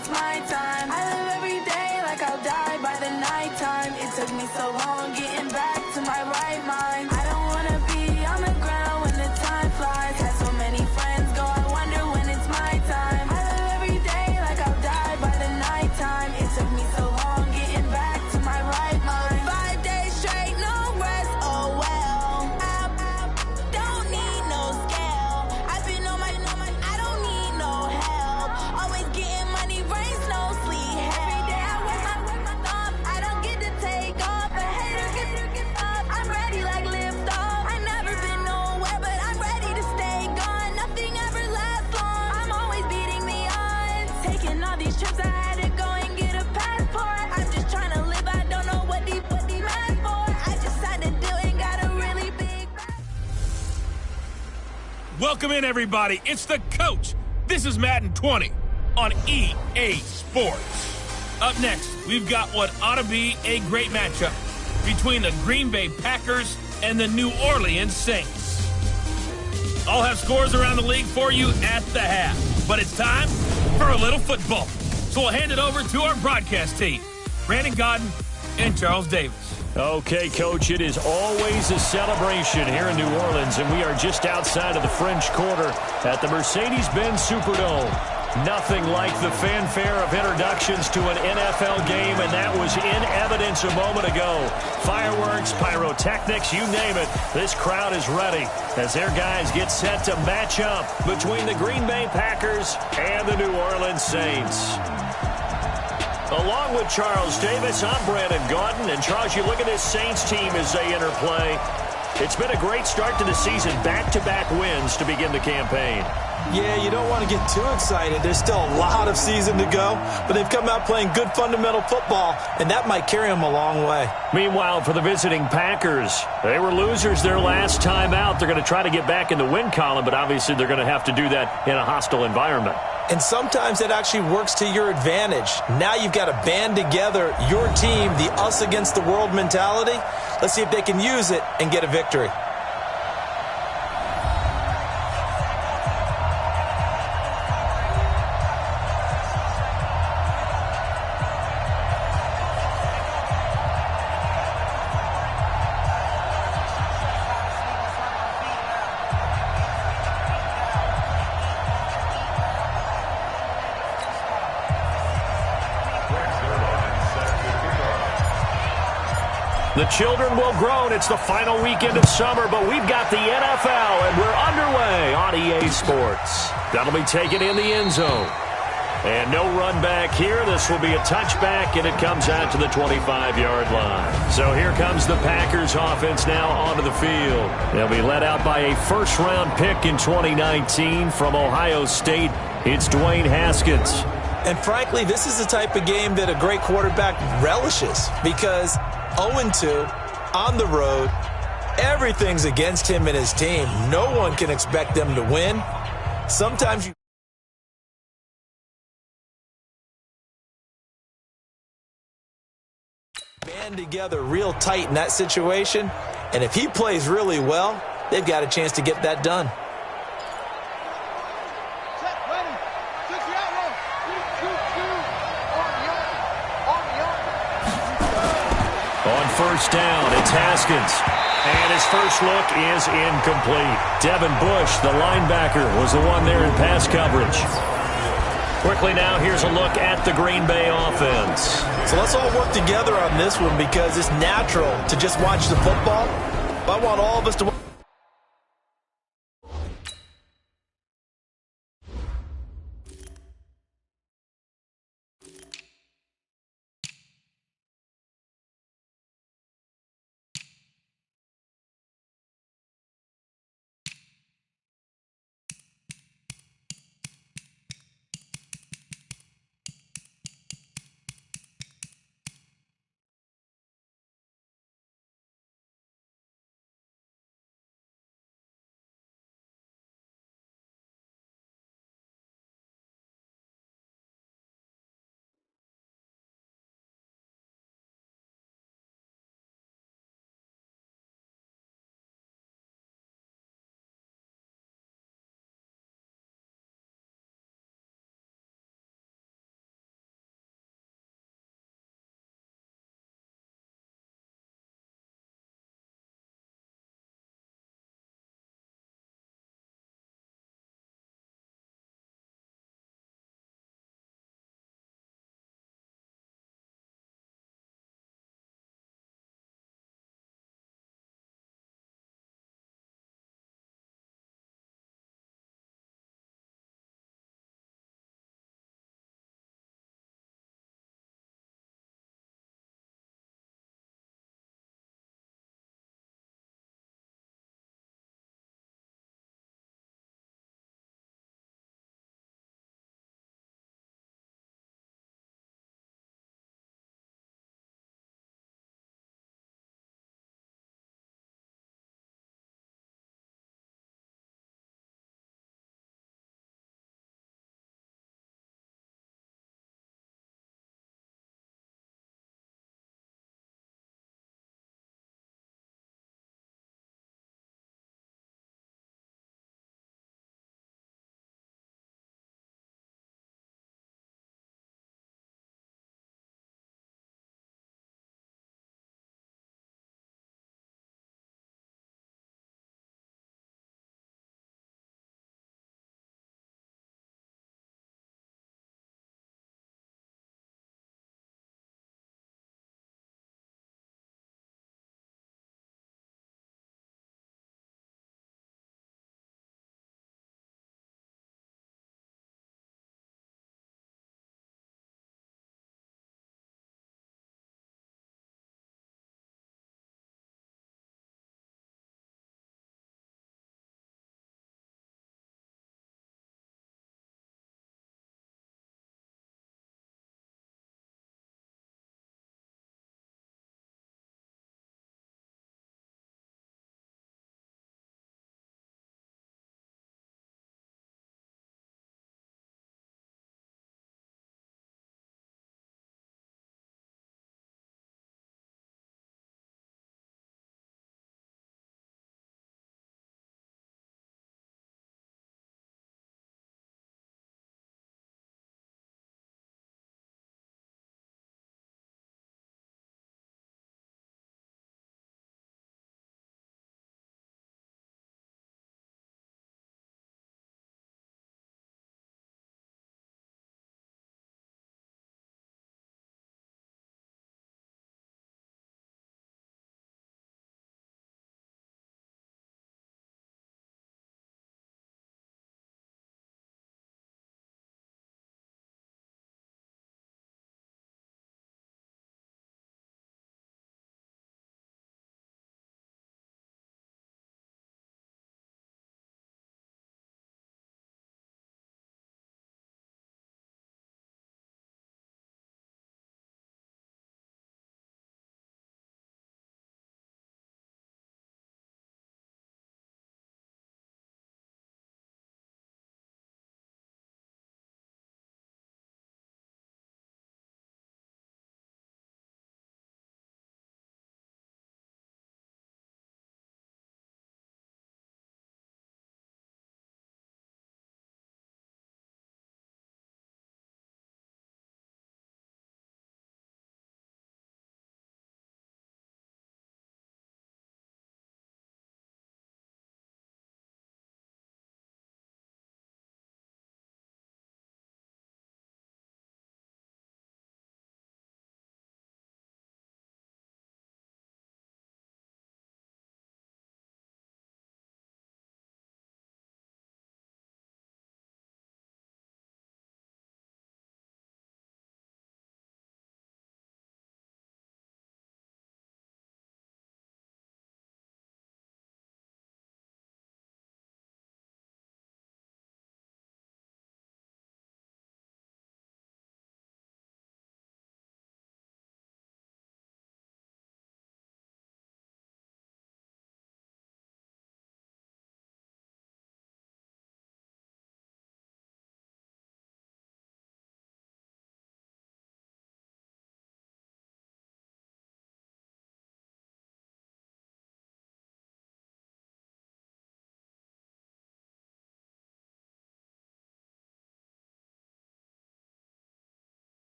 it's my time. I live every day like I'll die by the nighttime. It took me so long getting back to my right mind. I don't wanna be on the ground when the time flies. Had so many friends go, I wonder when it's my time. I live every day like I'll die by the nighttime. It took me so long getting back to my right mind. 5 days straight, no rest, oh well. I don't need no scale. I've been on my, I don't need no help. Always getting money, rains, no sleep. Every day I work my thumb. I don't get to take off. A hater get up. I'm ready like lift off. I never been nowhere, but I'm ready to stay gone. Nothing ever lasts long. I'm always beating the odds. Taking all these trips, I had to go and get a passport. I'm just trying to live. I don't know what the mad for. I just had to do it. Got a really big. Welcome in, everybody. It's the coach. This is Madden 20 on EA Sports. Up next, we've got what ought to be a great matchup between the Green Bay Packers and the New Orleans Saints. I'll have scores around the league for you at the half, but it's time for a little football. So we'll hand it over to our broadcast team, Brandon Godden and Charles Davis. Okay, Coach, it is always a celebration here in New Orleans, and we are just outside of the French Quarter at the Mercedes-Benz Superdome. Nothing like the fanfare of introductions to an NFL game, and that was in evidence a moment ago. Fireworks, pyrotechnics, you name it. This crowd is ready as their guys get set to match up between the Green Bay Packers and the New Orleans Saints. Along with Charles Davis, I'm Brandon Gaudin. And, Charles, you look at this Saints team as they interplay. It's been a great start to the season, back-to-back wins to begin the campaign. Yeah, you don't want to get too excited. There's still a lot of season to go, but they've come out playing good fundamental football, and that might carry them a long way. Meanwhile, for the visiting Packers, they were losers their last time out. They're going to try to get back in the win column, but obviously they're going to have to do that in a hostile environment. And sometimes it actually works to your advantage. Now you've got to band together your team, the us against the world mentality. Let's see if they can use it and get a victory. The children will groan. It's the final weekend of summer, but we've got the NFL, and we're underway on EA Sports. That'll be taken in the end zone. And no run back here. This will be a touchback, and it comes out to the 25-yard line. So here comes the Packers offense now onto the field. They'll be led out by a first-round pick in 2019 from Ohio State. It's Dwayne Haskins. And frankly, this is the type of game that a great quarterback relishes because 0-2 on the road, everything's against him and his team. No one can expect them to win. Sometimes you band together real tight in that situation, and if he plays really well, they've got a chance to get that done. On first down, it's Haskins. And his first look is incomplete. Devin Bush, the linebacker, was the one there in pass coverage. Quickly now, here's a look at the Green Bay offense. So let's all work together on this one because it's natural to just watch the football. But I want all of us to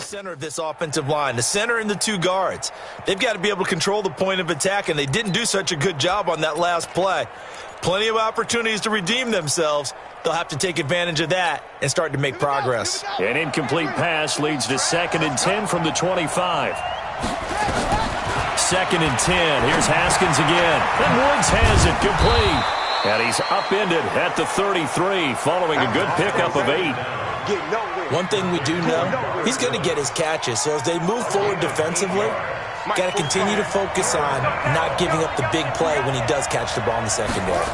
center of this offensive line, the center and the two guards. They've got to be able to control the point of attack, and they didn't do such a good job on that last play. Plenty of opportunities to redeem themselves. They'll have to take advantage of that and start to make progress. An incomplete pass leads to 2nd and 10 from the 25. 2nd and 10. Here's Haskins again. And Woods has it complete. And he's upended at the 33 following a good pickup of 8. One thing we do know, he's going to get his catches. So as they move forward defensively, got to continue to focus on not giving up the big play when he does catch the ball in the secondary.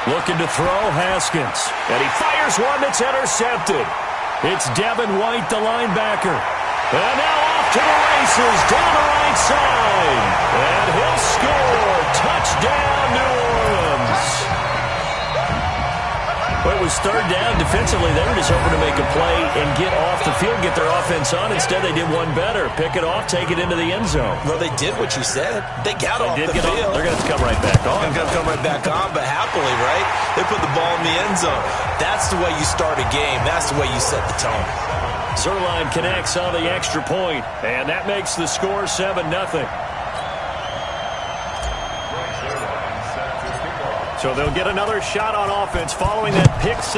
Looking to throw, Haskins. And he fires one that's intercepted. It's Devin White, the linebacker. And now off to the races down the right side. And he'll score. Touchdown, New Orleans. Well, it was 3rd down. Defensively, they were just hoping to make a play and get off the field, get their offense on. Instead, they did one better. Pick it off, take it into the end zone. Well, they did what you said. They got off the field. They're going to come right back on. They're going to come right back on, but happily, right? They put the ball in the end zone. That's the way you start a game. That's the way you set the tone. Zuerlein connects on the extra point, and that makes the score 7-0. So they'll get another shot on offense following that pick 6,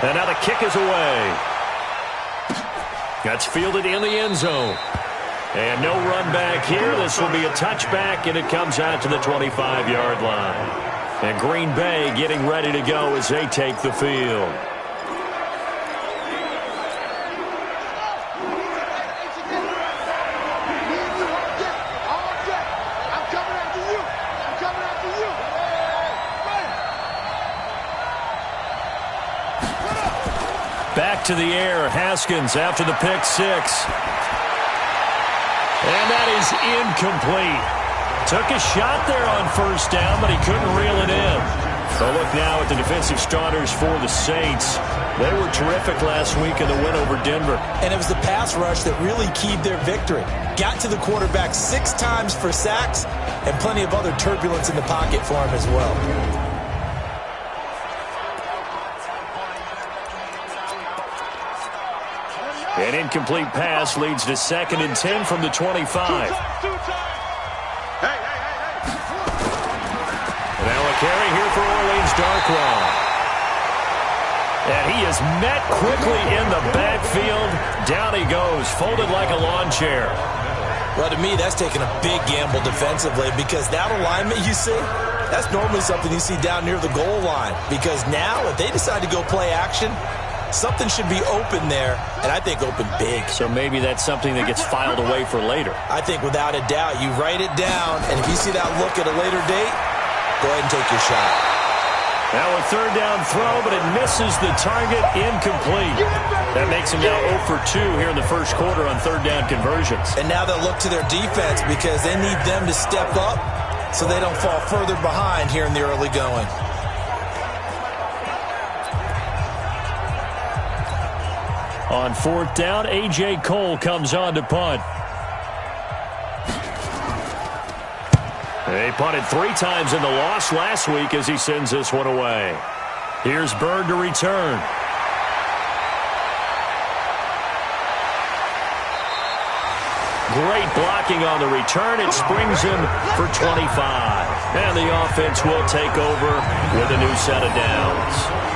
and now the kick is away. That's fielded in the end zone. And no run back here. This will be a touchback, and it comes out to the 25-yard line. And Green Bay getting ready to go as they take the field. Back to the air, Haskins after the pick 6. And that is incomplete. Took a shot there on 1st down, but he couldn't reel it in. So look now at the defensive starters for the Saints. They were terrific last week in the win over Denver. And it was the pass rush that really keyed their victory. Got to the quarterback 6 times for sacks and plenty of other turbulence in the pocket for him as well. An incomplete pass leads to 2nd and 10 from the 25. And now a carry here for Orleans Darkwa. And he is met quickly in the backfield. Down he goes, folded like a lawn chair. Well, to me, that's taking a big gamble defensively because that alignment you see, that's normally something you see down near the goal line. Because now, if they decide to go play action, something should be open there, and I think open big. So maybe that's something that gets filed away for later. I think without a doubt, you write it down, and if you see that look at a later date, go ahead and take your shot. Now a 3rd down throw, but it misses the target, incomplete. That makes him now 0 for 2 here in the first quarter on 3rd down conversions. And now they'll look to their defense because they need them to step up so they don't fall further behind here in the early going. On 4th down, A.J. Cole comes on to punt. They punted 3 times in the loss last week as he sends this one away. Here's Byrd to return. Great blocking on the return. It springs him for 25. And the offense will take over with a new set of downs.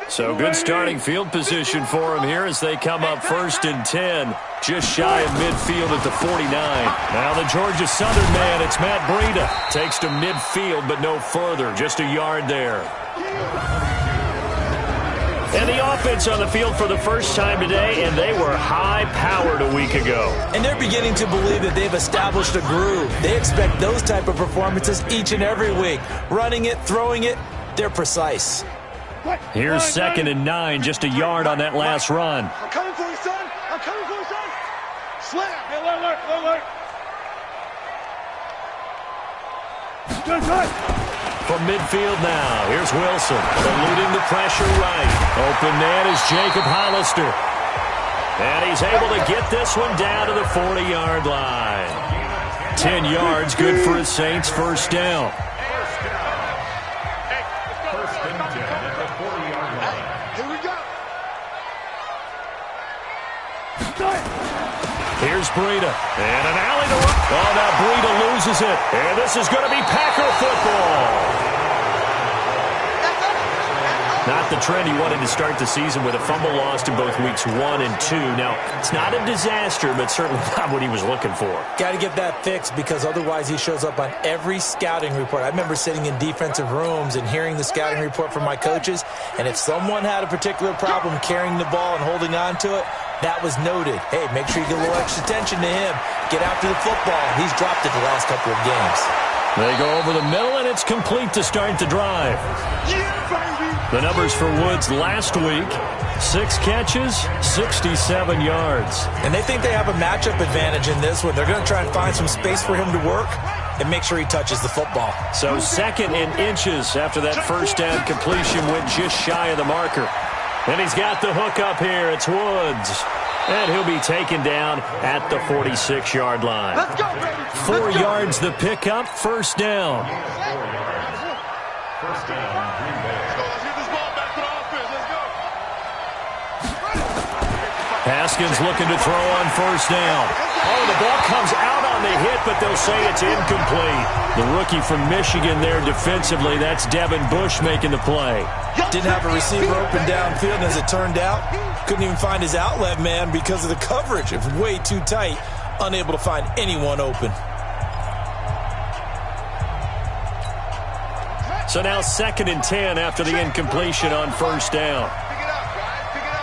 So good starting field position for him here as they come up 1st and 10, just shy of midfield at the 49. Now the Georgia Southern man, it's Matt Breida. Takes to midfield, but no further, just a yard there. And the offense on the field for the first time today, and they were high-powered a week ago. And they're beginning to believe that they've established a groove. They expect those type of performances each and every week. Running it, throwing it, they're precise. Here's 2nd and 9, just a yard on that last run. I'm coming for you, son. I'm coming for you, son. Slam. Hey, alert. Good. From midfield now, here's Wilson, eluding the pressure right. Open man is Jacob Hollister. And he's able to get this one down to the 40-yard line. 10 yards, good for his Saints, first down. Here we go. Here's Breida. And an alley to run. Oh, now Breida loses it. And this is going to be Packer football. Not the trend he wanted to start the season with a fumble lost in both weeks 1 and 2. Now, it's not a disaster, but certainly not what he was looking for. Got to get that fixed because otherwise he shows up on every scouting report. I remember sitting in defensive rooms and hearing the scouting report from my coaches, and if someone had a particular problem carrying the ball and holding on to it, that was noted. Hey, make sure you get a little extra attention to him. Get after the football. He's dropped it the last couple of games. They go over the middle, and it's complete to start the drive. Yeah, baby. The numbers for Woods last week, 6 catches, 67 yards. And they think they have a matchup advantage in this one. They're going to try and find some space for him to work and make sure he touches the football. So 2nd and inches after that first down completion went just shy of the marker. And he's got the hook up here. It's Woods. And he'll be taken down at the 46-yard line. Let's go, baby. 4 yards the pickup, first down. Let's get this ball back to the offense. Let's go. Haskins looking to throw on first down. Oh, the ball comes out on the hit, but they'll say it's incomplete. The rookie from Michigan there defensively, that's Devin Bush making the play. Didn't have a receiver open downfield, and as it turned out, couldn't even find his outlet man because of the coverage. It was way too tight, unable to find anyone open. So now 2nd and 10 after the incompletion on first down. Pick it up, guys. Pick it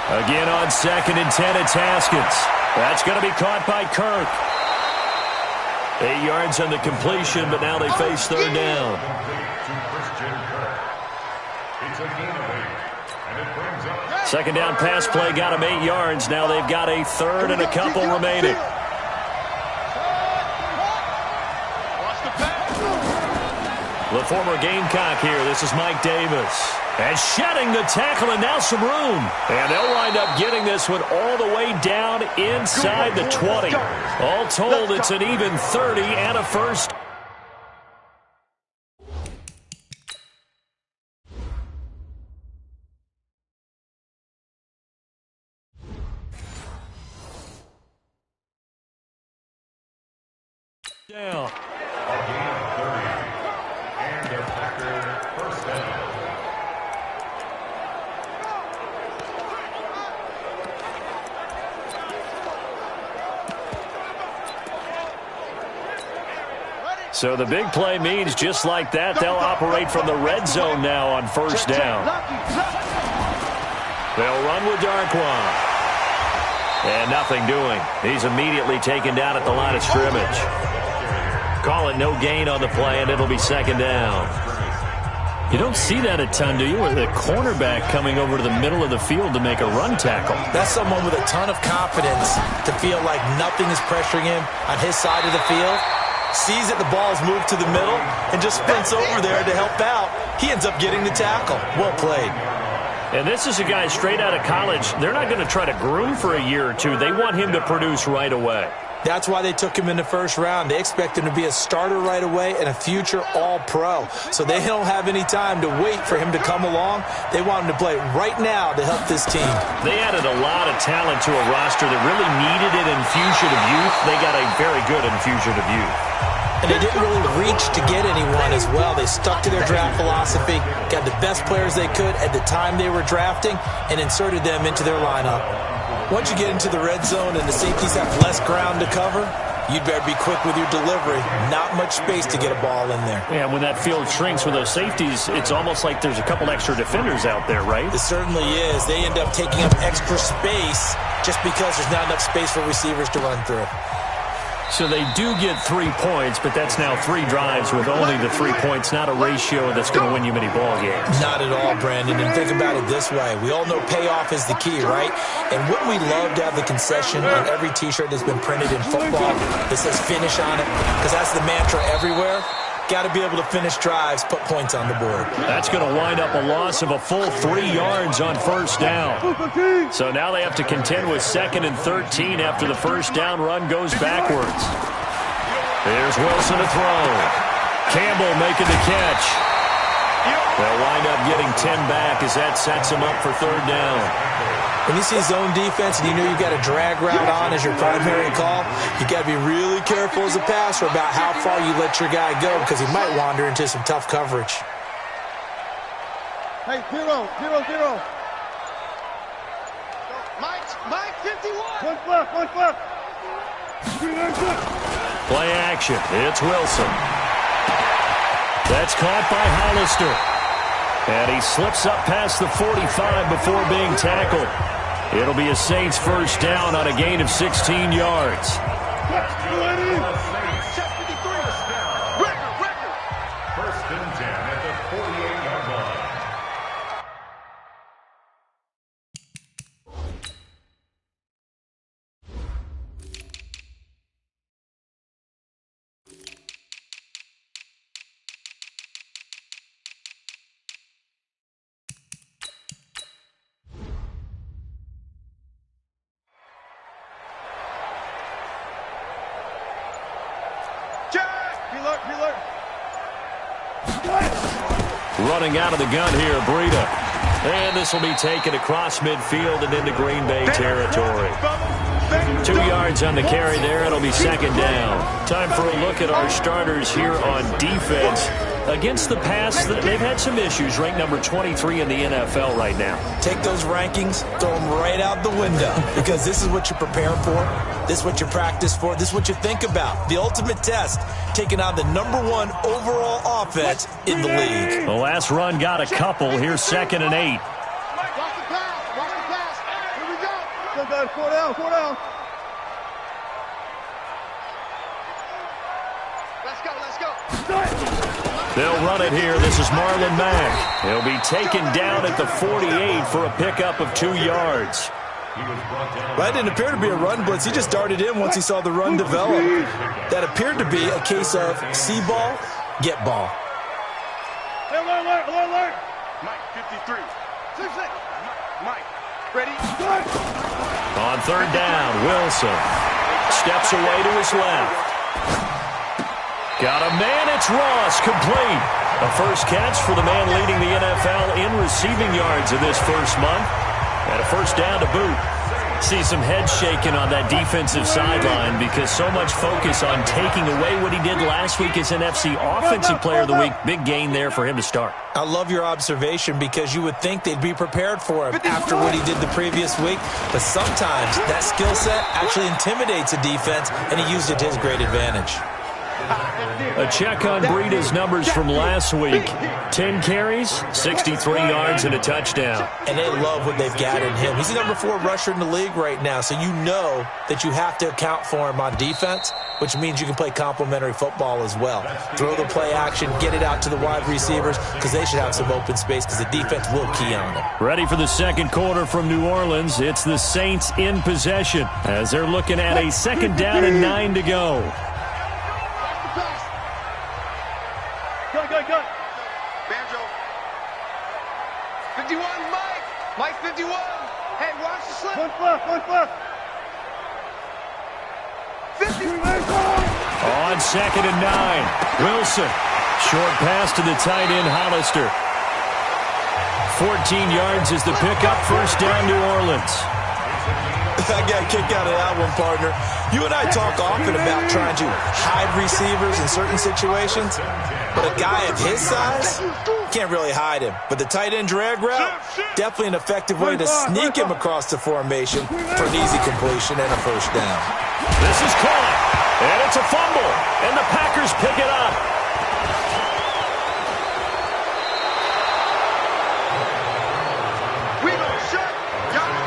up. Again on 2nd and 10, it's Haskins. That's going to be caught by Kirk. 8 yards on the completion, but now they face third down. Second down pass play got them 8 yards. Now they've got a third and a couple remaining. The former Gamecock here. This is Mike Davis. And shedding the tackle, and now some room. And they'll wind up getting this one all the way down inside the 20. All told, it's an even 30 and a first. Down. So the big play means just like that, they'll operate from the red zone now on first down. They'll run with Darkwan. And nothing doing. He's immediately taken down at the line of scrimmage. Call it no gain on the play, and it'll be second down. You don't see that a ton, do you? With a cornerback coming over to the middle of the field to make a run tackle. That's someone with a ton of confidence to feel like nothing is pressuring him on his side of the field. Sees that the ball's moved to the middle and just sprints over there to help out. He ends up getting the tackle. Well played. And this is a guy straight out of college. They're not going to try to groom for a year or two. They want him to produce right away. That's why they took him in the first round. They expect him to be a starter right away and a future all-pro. So they don't have any time to wait for him to come along. They want him to play right now to help this team. They added a lot of talent to a roster that really needed an infusion of youth. They got a very good infusion of youth. and they didn't really reach to get anyone as well. They stuck to their draft philosophy, got the best players they could at the time they were drafting, and inserted them into their lineup. Once you get into the red zone and the safeties have less ground to cover, you'd better be quick with your delivery. Not much space to get a ball in there. Yeah, when that field shrinks with those safeties, it's almost like there's a couple extra defenders out there, right? It certainly is. They end up taking up extra space just because there's not enough space for receivers to run through. So they do get 3 points, but that's now 3 drives with only the 3 points, not a ratio that's going to win you many ball games. Not at all, Brandon. And think about it this way. We all know payoff is the key, right? And wouldn't we love to have the concession on every T-shirt that's been printed in football that says finish on it? Because that's the mantra everywhere. Got to be able to finish drives, put points on the board. That's going to wind up a loss of a full 3 yards on first down. So now they have to contend with 2nd and 13 after the first down run goes backwards. There's Wilson to throw. Campbell making the catch. They'll wind up getting 10 back as that sets them up for 3rd down. When you see zone defense and you know you've got a drag route on as your primary call, you got to be really careful as a passer about how far you let your guy go because he might wander into some tough coverage. Hey, 0, 0, 0. Mike, 51. One left. Play action. It's Wilson. That's caught by Hollister. And he slips up past the 45 before being tackled. It'll be a Saints first down on a gain of 16 yards. First and 10 at the 48-yard line. Running out of the gun here, Breida. And this will be taken across midfield and into Green Bay territory. 2 yards on the carry there. It'll be 2nd down. Time for a look at our starters here on defense. Against the pass, they've had some issues. Ranked number 23 in the NFL right now. Take those rankings, throw them right out the window because this is what you prepare for. This is what you practice for. This is what you think about. The ultimate test, taking on the #1 overall offense in the league. The last run got a couple. Here's 2nd and 8. Watch the pass. Here we go. Go, guys. 4 down. Let's go. They'll run it here. This is Marlon Mack. He'll be taken down at the 48 for a pickup of 2 yards. That didn't appear to be a run blitz. He just darted in once he saw the run develop. That appeared to be a case of see ball, get ball. Alert. Mike, 53. 6. Mike, ready? On 3rd down, Wilson steps away to his left. Got a man, it's Ross, complete. A first catch for the man leading the NFL in receiving yards in this first month. And a first down to boot. See some heads shaking on that defensive sideline because so much focus on taking away what he did last week as NFC Offensive Player of the Week. Big gain there for him to start. I love your observation because you would think they'd be prepared for him after what he did the previous week. But sometimes that skill set actually intimidates a defense, and he used it to his great advantage. A check on Breida's numbers from last week. 10 carries, 63 yards, and a touchdown. And they love what they've got in him. He's the #4 rusher in the league right now, so you know that you have to account for him on defense, which means you can play complementary football as well. Throw the play action, get it out to the wide receivers, because they should have some open space because the defense will key on it. Ready for the second quarter from New Orleans. It's the Saints in possession as they're looking at a 2nd down and 9 to go. Go. Banjo. 51, Mike, 51. Hey, watch the slip. One left. 50. On 2nd and 9, Wilson. Short pass to the tight end, Hollister. 14 yards is the pickup. First down, New Orleans. I got a kick out of that one, partner. You and I talk often about trying to hide receivers in certain situations, but a guy of his size can't really hide him. But the tight end drag route, definitely an effective way to sneak him across the formation for an easy completion and a first down. This is caught, and it's a fumble, and the Packers pick it up.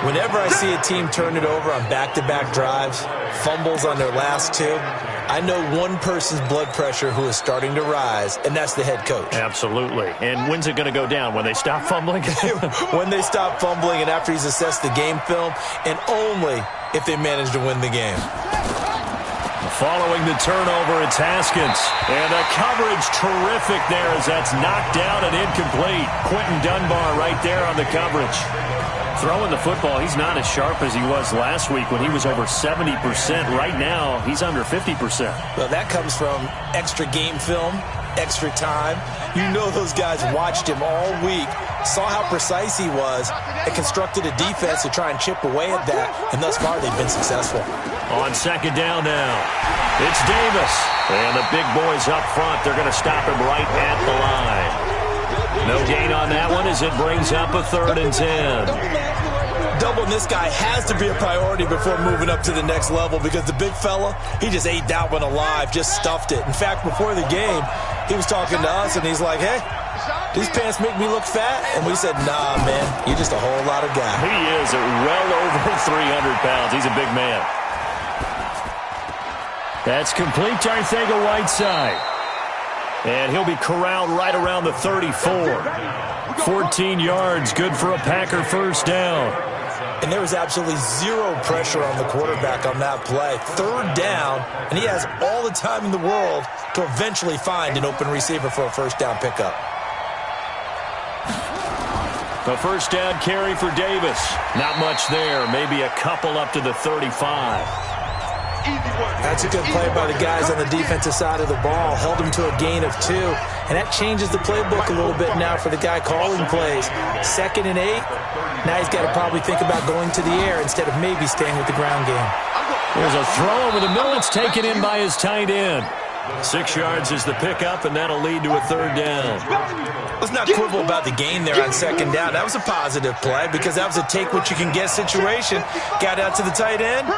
Whenever I see a team turn it over on back-to-back drives, fumbles on their last two, I know one person's blood pressure who is starting to rise, and that's the head coach. Absolutely. And when's it going to go down? When they stop fumbling? When they stop fumbling and after he's assessed the game film, and only if they manage to win the game. Following the turnover, it's Haskins. And the coverage terrific there as that's knocked down and incomplete. Quentin Dunbar right there on the coverage. Throwing the football, he's not as sharp as he was last week when he was over 70%. Right now, he's under 50%. Well, that comes from extra game film, extra time. You know those guys watched him all week, saw how precise he was, and constructed a defense to try and chip away at that, and thus far they've been successful. On second down now, it's Davis. And the big boys up front, they're going to stop him right at the line. No gain on that one as it brings up a 3rd and 10. Doubling this guy has to be a priority before moving up to the next level because the big fella, he just ate that one alive, just stuffed it. In fact, before the game, he was talking to us, and he's like, hey, these pants make me look fat? And we said, nah, man, you're just a whole lot of guy. He is well over 300 pounds. He's a big man. That's complete to Arcega-Whiteside. And he'll be corralled right around the 34. 14 yards, good for a Packer first down. And there was absolutely zero pressure on the quarterback on that play. 3rd down, and he has all the time in the world to eventually find an open receiver for a first down pickup. The first down carry for Davis. Not much there, maybe a couple up to the 35. That's a good play by the guys on the defensive side of the ball. Held him to a gain of 2. And that changes the playbook a little bit now for the guy calling plays. 2nd and 8. Now he's got to probably think about going to the air instead of maybe staying with the ground game. There's a throw over the middle. It's taken in by his tight end. 6 yards is the pickup, and that'll lead to a 3rd down. Let's not quibble about the gain there on 2nd down. That was a positive play because that was a take-what-you-can-get situation. Got out to the tight end.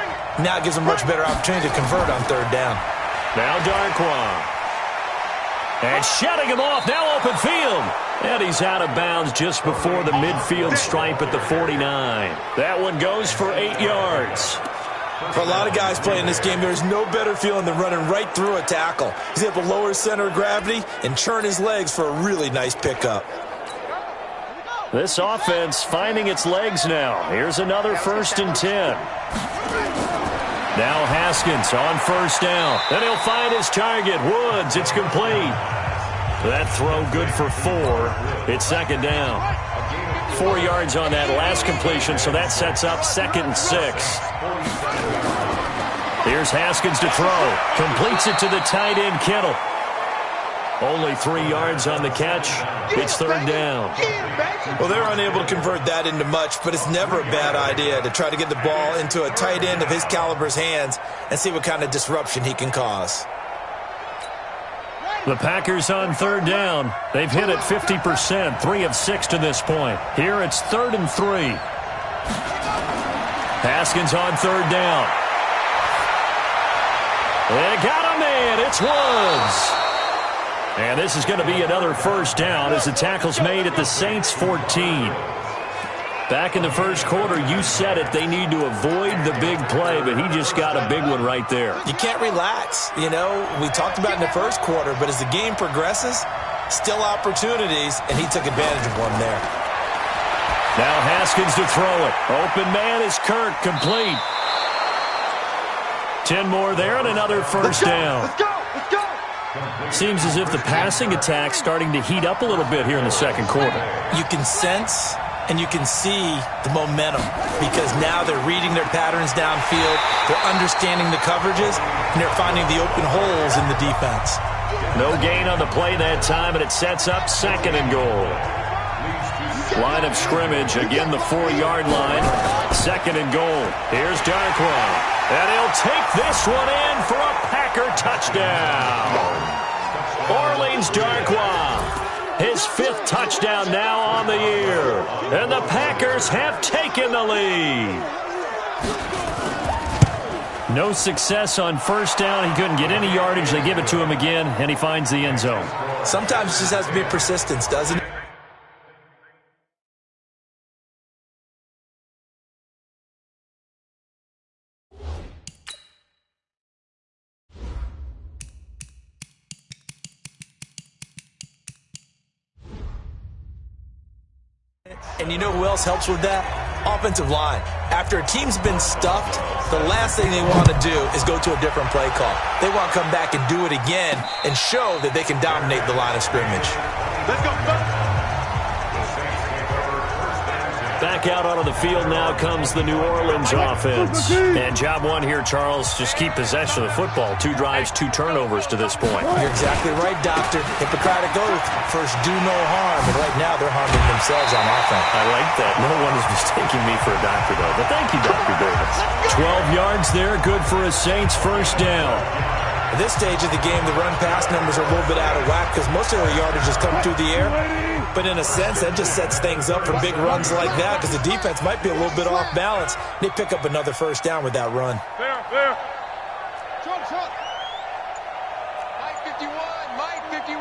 Now it gives him a much better opportunity to convert on 3rd down. Now Darquan. And shutting him off, now open field. And he's out of bounds just before the midfield stripe at the 49. That one goes for 8 yards. For a lot of guys playing this game, there's no better feeling than running right through a tackle. He's able to lower his center of gravity and churn his legs for a really nice pickup. This offense finding its legs now. Here's another 1st and 10. Now Haskins on first down. Then he'll find his target. Woods, it's complete. That throw good for 4. It's 2nd down. 4 yards on that last completion, so that sets up 2nd and 6. Here's Haskins to throw. Completes it to the tight end, Kittle. Only 3 yards on the catch. It's 3rd down. Well, they're unable to convert that into much, but it's never a bad idea to try to get the ball into a tight end of his caliber's hands and see what kind of disruption he can cause. The Packers on 3rd down. They've hit it 50%, 3 of 6 to this point. Here it's 3rd and 3. Haskins on 3rd down. They got a man. It's Woods. And this is going to be another first down as the tackle's made at the Saints' 14. Back in the first quarter, you said it, they need to avoid the big play, but he just got a big one right there. You can't relax. You know, we talked about in the first quarter, but as the game progresses, still opportunities, and he took advantage of one there. Now Haskins to throw it. Open man is Kirk, complete. 10 more there and another first down. Let's go! Seems as if the passing attack's starting to heat up a little bit here in the second quarter. You can sense and you can see the momentum because now they're reading their patterns downfield, they're understanding the coverages, and they're finding the open holes in the defense. No gain on the play that time, and it sets up 2nd and goal. Line of scrimmage, again the 4-yard line. 2nd and goal. Here's Darkwa. And he'll take this one in for a Packer touchdown. Orleans Darkwa, his 5th touchdown now on the year. And the Packers have taken the lead. No success on 1st down. He couldn't get any yardage. They give it to him again, and he finds the end zone. Sometimes it just has to be persistence, doesn't it? And you know who else helps with that? Offensive line. After a team's been stuffed, the last thing they want to do is go to a different play call. They want to come back and do it again and show that they can dominate the line of scrimmage. Let's go. Back out onto the field now comes the New Orleans offense. And job one here, Charles, just keep possession of the football. 2 drives, 2 turnovers to this point. You're exactly right, Doctor. Hippocratic oath. First, do no harm. And right now, they're harming themselves on offense. I like that. No one is mistaking me for a doctor, though. But thank you, Dr. Davis. 12 yards there, good for a Saints 1st down. At this stage of the game, the run-pass numbers are a little bit out of whack because most of their yardage has come through the air. But in a sense, that just sets things up for big runs like that because the defense might be a little bit off balance. They pick up another 1st down with that run. Fair. Trump. Mike 51.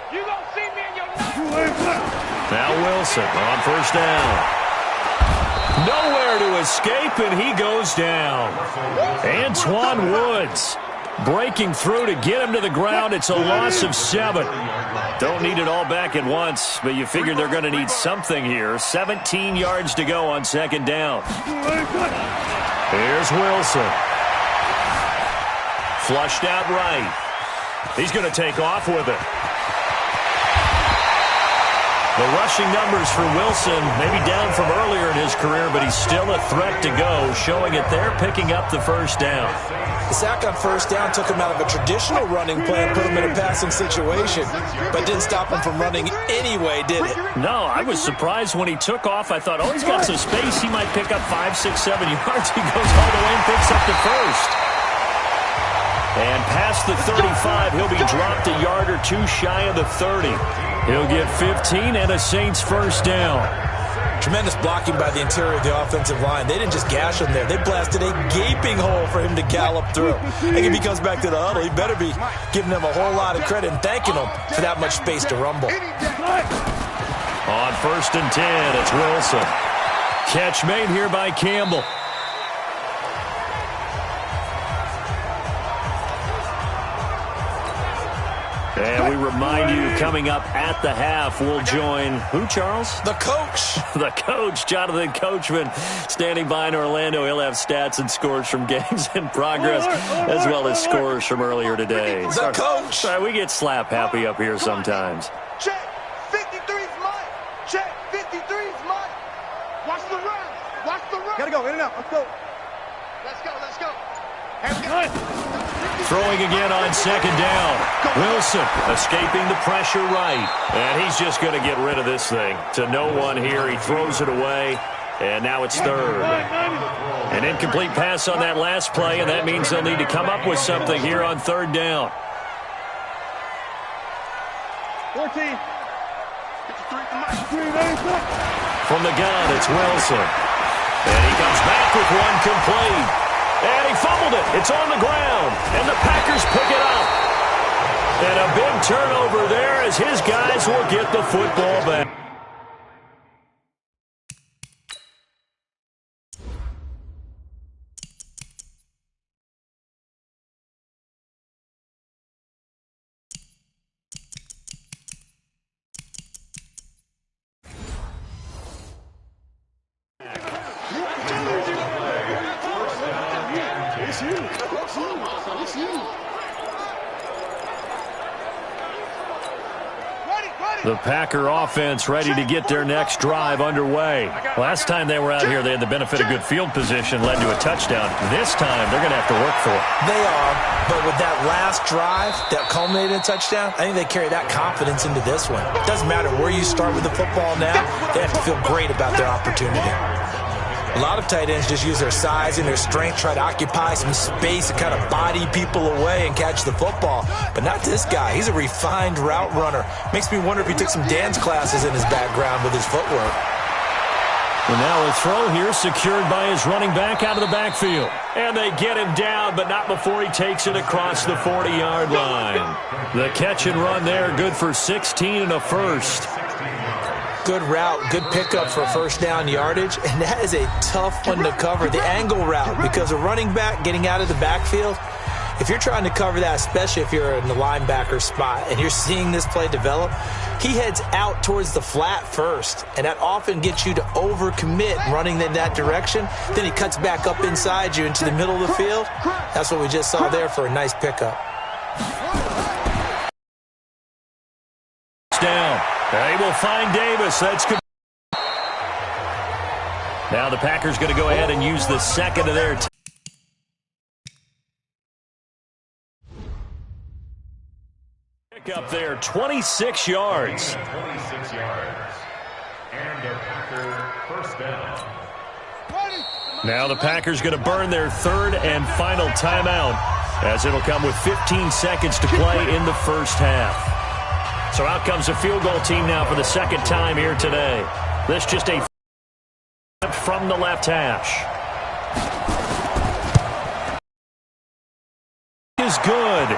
You gonna see me in your night. Now Wilson on 1st down. Nowhere to escape, and he goes down. Antoine Woods breaking through to get him to the ground. It's a loss of 7. Don't need it all back at once, but you figure they're going to need something here. 17 yards to go on 2nd down. Here's Wilson. Flushed out right. He's going to take off with it. The rushing numbers for Wilson maybe down from earlier in his career, but he's still a threat to go, showing it there, picking up the 1st down. The sack on 1st down took him out of a traditional running plan, put him in a passing situation, but didn't stop him from running anyway, did it? No, I was surprised when he took off. I thought, oh, he's got some space. He might pick up 5, 6, 7 yards. He goes all the way and picks up the 1st. And past the 35, he'll be dropped a yard or 2 shy of the 30. He'll get 15 and a Saints 1st down. Tremendous blocking by the interior of the offensive line. They didn't just gash him there. They blasted a gaping hole for him to gallop through. I think if he comes back to the huddle, he better be giving them a whole lot of credit and thanking them for that much space to rumble. On 1st and 10, it's Wilson. Catch made here by Campbell. And we remind you, coming up at the half, we'll join who, Charles? The coach. The coach, Jonathan Coachman, standing by in Orlando. He'll have stats and scores from games in progress, as well as scores from earlier today. The coach. Sorry, we get slap happy up here sometimes. Check. 53's mine. Check. 53's mine. Watch the run. Gotta go. In and out. Let's go. Throwing again on 2nd down. Wilson escaping the pressure right. And he's just going to get rid of this thing. To no one here. He throws it away. And now it's 3rd. An incomplete pass on that last play, and that means they'll need to come up with something here on 3rd down. 14. From the gun, it's Wilson. And he comes back with one complete. And he fumbled it. It's on the ground. And the Packers pick it up. And a big turnover there as his guys will get the football back. The Packer offense ready to get their next drive underway. Last time they were out here, they had the benefit of good field position, led to a touchdown. This time, they're going to have to work for it. They are, but with that last drive that culminated in a touchdown, I think they carry that confidence into this one. It doesn't matter where you start with the football now. They have to feel great about their opportunity. A lot of tight ends just use their size and their strength, try to occupy some space and kind of body people away and catch the football. But not this guy. He's a refined route runner. Makes me wonder if he took some dance classes in his background with his footwork. And now a throw here secured by his running back out of the backfield. And they get him down, but not before he takes it across the 40-yard line. The catch and run there, good for 16 and a first. Good route, good pickup for first down yardage, and that is a tough one to cover, the angle route, because a running back getting out of the backfield, if you're trying to cover that, especially if you're in the linebacker spot and you're seeing this play develop, he heads out towards the flat first, and that often gets you to overcommit running in that direction. Then he cuts back up inside you into the middle of the field. That's what we just saw there for a nice pickup. Down. They will find Davis. That's good. Now the Packers going to go ahead and use the second of their pick up there, 26 yards. 26 yards. And the Packer first down. Now the Packers going to burn their third and final timeout, as it'll come with 15 seconds to play in the first half. So out comes a field goal team now for the second time here today. This just a from the left hash. Is good.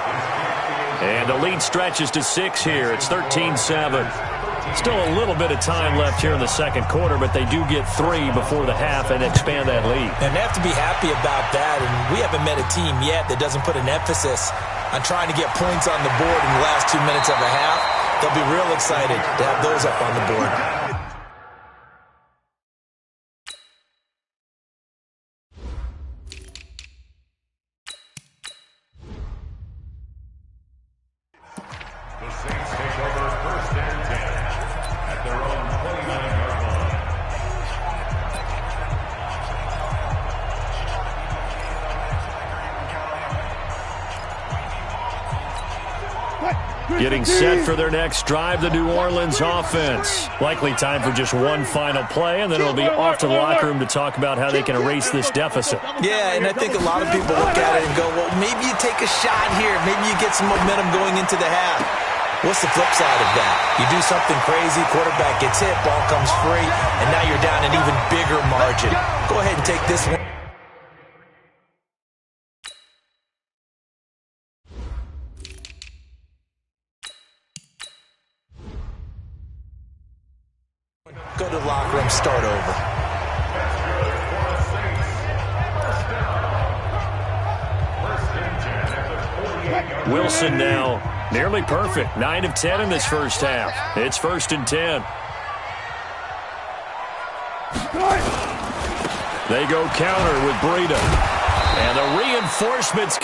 And the lead stretches to 6 here. It's 13-7. Still a little bit of time left here in the second quarter, but they do get 3 before the half and expand that lead. And they have to be happy about that, and we haven't met a team yet that doesn't put an emphasis on trying to get points on the board in the last 2 minutes of a half. They'll be real excited to have those up on the board. The Saints take over first and 10 at their own 29-yard line. Getting set for their next drive, the New Orleans offense. Likely time for just one final play, and then it'll be off to the locker room to talk about how they can erase this deficit. Yeah, and I think a lot of people look at it and go, well, maybe you take a shot here. Maybe you get some momentum going into the half. What's the flip side of that? You do something crazy, quarterback gets hit, ball comes free, and now you're down an even bigger margin. Go ahead and take this one. Go to the locker room, start over. Wilson now nearly perfect. 9 of 10 in this first half. It's 1st and 10. They go counter with Breida. And the reinforcements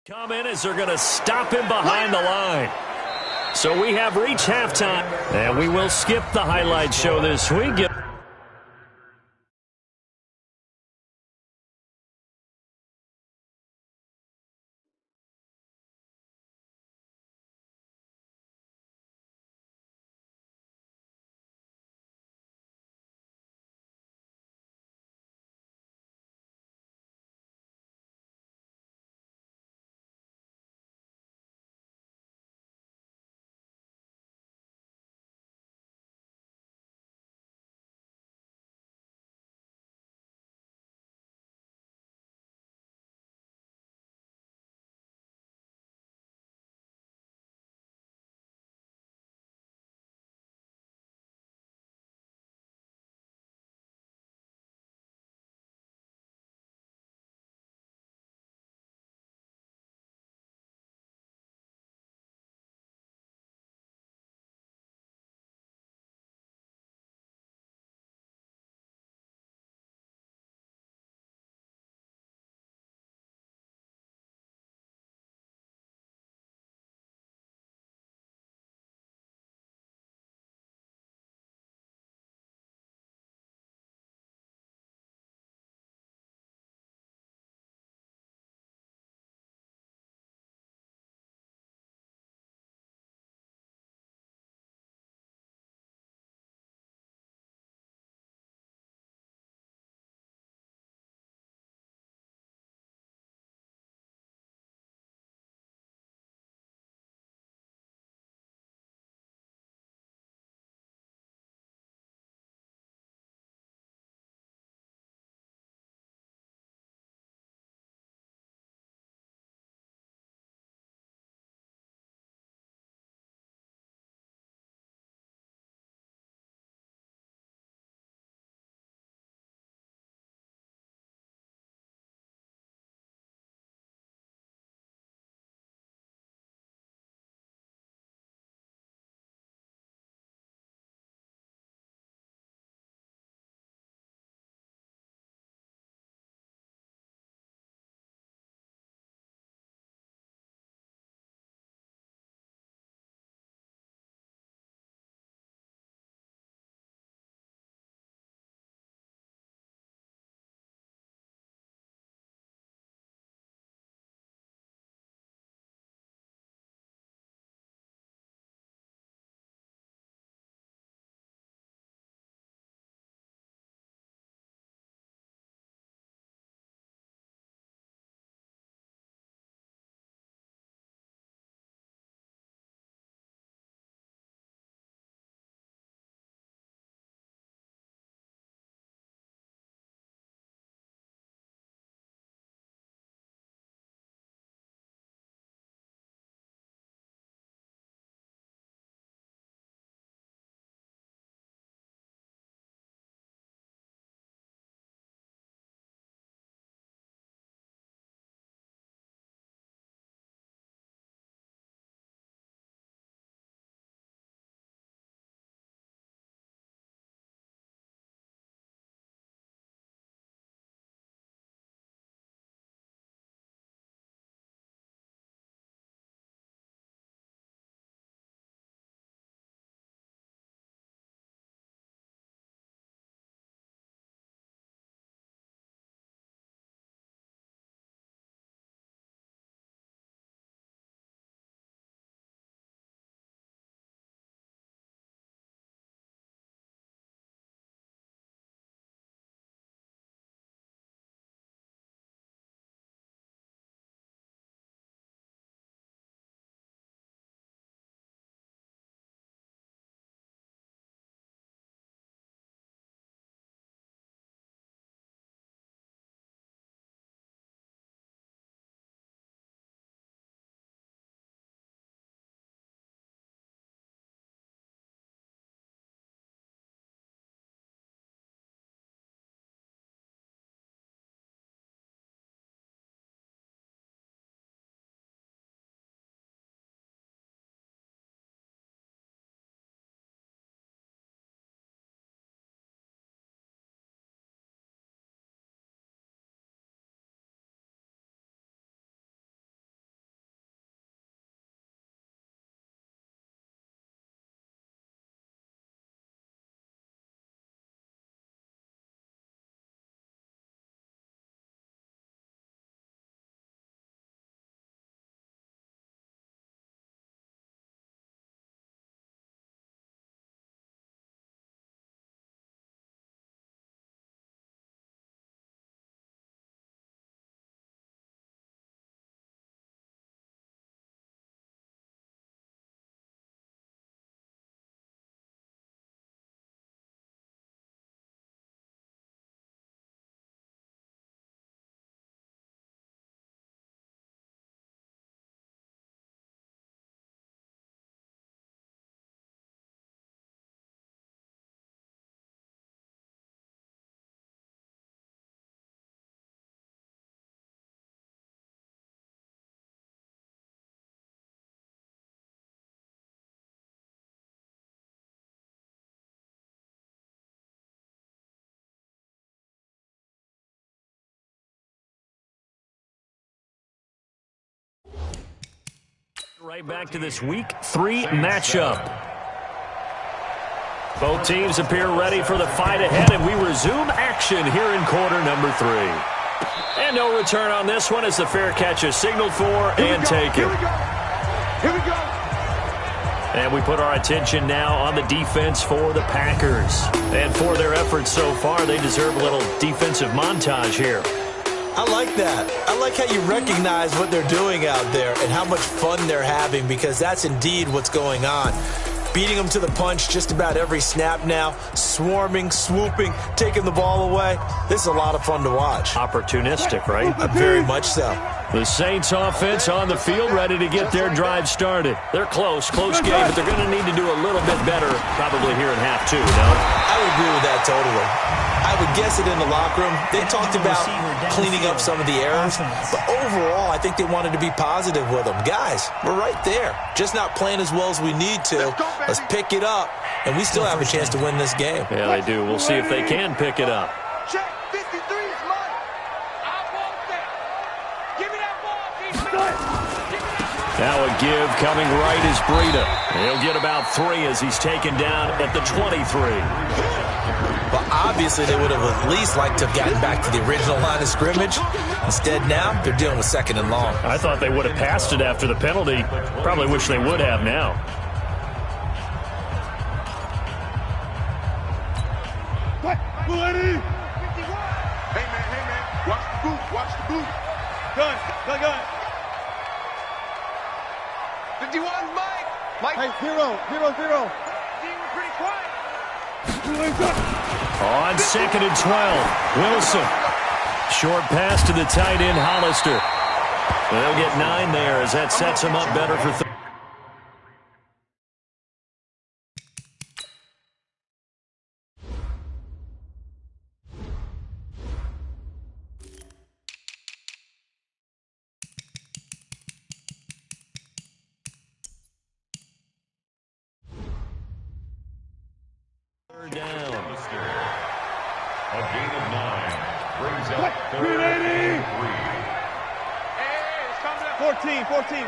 come in as they're going to stop him behind the line. So we have reached halftime, and we will skip the highlight show this week. Right back to this Week 3 matchup. Both teams appear ready for the fight ahead, and we resume action here in quarter number 3. And no return on this one as the fair catch is signaled for and taken. Here we go. And we put our attention now on the defense for the Packers. And for their efforts so far, they deserve a little defensive montage here. I like that. I like how you recognize what they're doing out there and how much fun they're having, because that's indeed what's going on. Beating them to the punch just about every snap now, swarming, swooping, taking the ball away. This is a lot of fun to watch. Opportunistic, right? Very much so. The Saints offense on the field, ready to get their drive started. They're close game, but they're going to need to do a little bit better probably here in half 2, no? I would agree with that totally. I would guess it in the locker room. They talked about cleaning up some of the errors, but overall, I think they wanted to be positive with them. Guys, we're right there. Just not playing as well as we need to. Let's pick it up, and we still have a chance to win this game. Yeah, they do. We'll see if they can pick it up. Check 53 is mine. I want that. Give me that ball, defense. Now a give coming right is Breida. He'll get about 3 as he's taken down at the 23. Well, obviously, they would have at least liked to have gotten back to the original line of scrimmage. Instead, now, they're dealing with 2nd and long. I thought they would have passed it after the penalty. Probably wish they would have now. Hey, man. Watch the boot. Gun. 51's Mike. Hey, 0. Pretty quiet. On 2nd and 12, Wilson. Short pass to the tight end, Hollister. They'll get 9 there as that sets him up better for 3. Down. A gain of 9 brings up 3rd and 3. Hey, it's coming up. 14,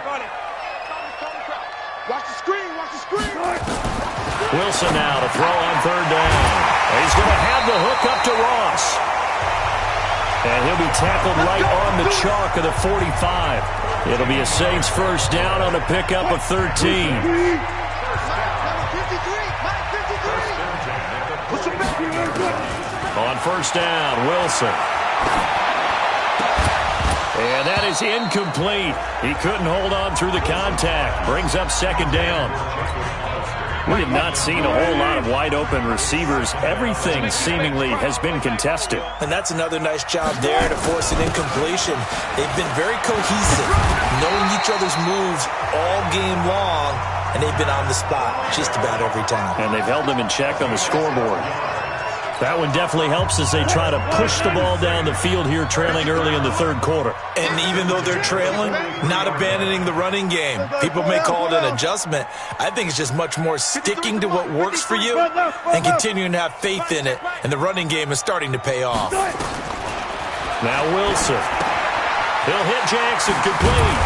got it. Watch the screen. Wilson now to throw on 3rd down. He's going to have the hook up to Ross. And he'll be tackled right on the chalk of the 45. It'll be a Saints first down on a pickup of 13. On 1st down, Wilson. And that is incomplete. He couldn't hold on through the contact. Brings up 2nd down. We have not seen a whole lot of wide-open receivers. Everything seemingly has been contested. And that's another nice job there to force an incompletion. They've been very cohesive, knowing each other's moves all game long, and they've been on the spot just about every time. And they've held them in check on the scoreboard. That one definitely helps as they try to push the ball down the field here, trailing early in the 3rd quarter. And even though they're trailing, not abandoning the running game. People may call it an adjustment. I think it's just much more sticking to what works for you and continuing to have faith in it. And the running game is starting to pay off. Now Wilson. He'll hit Jackson complete.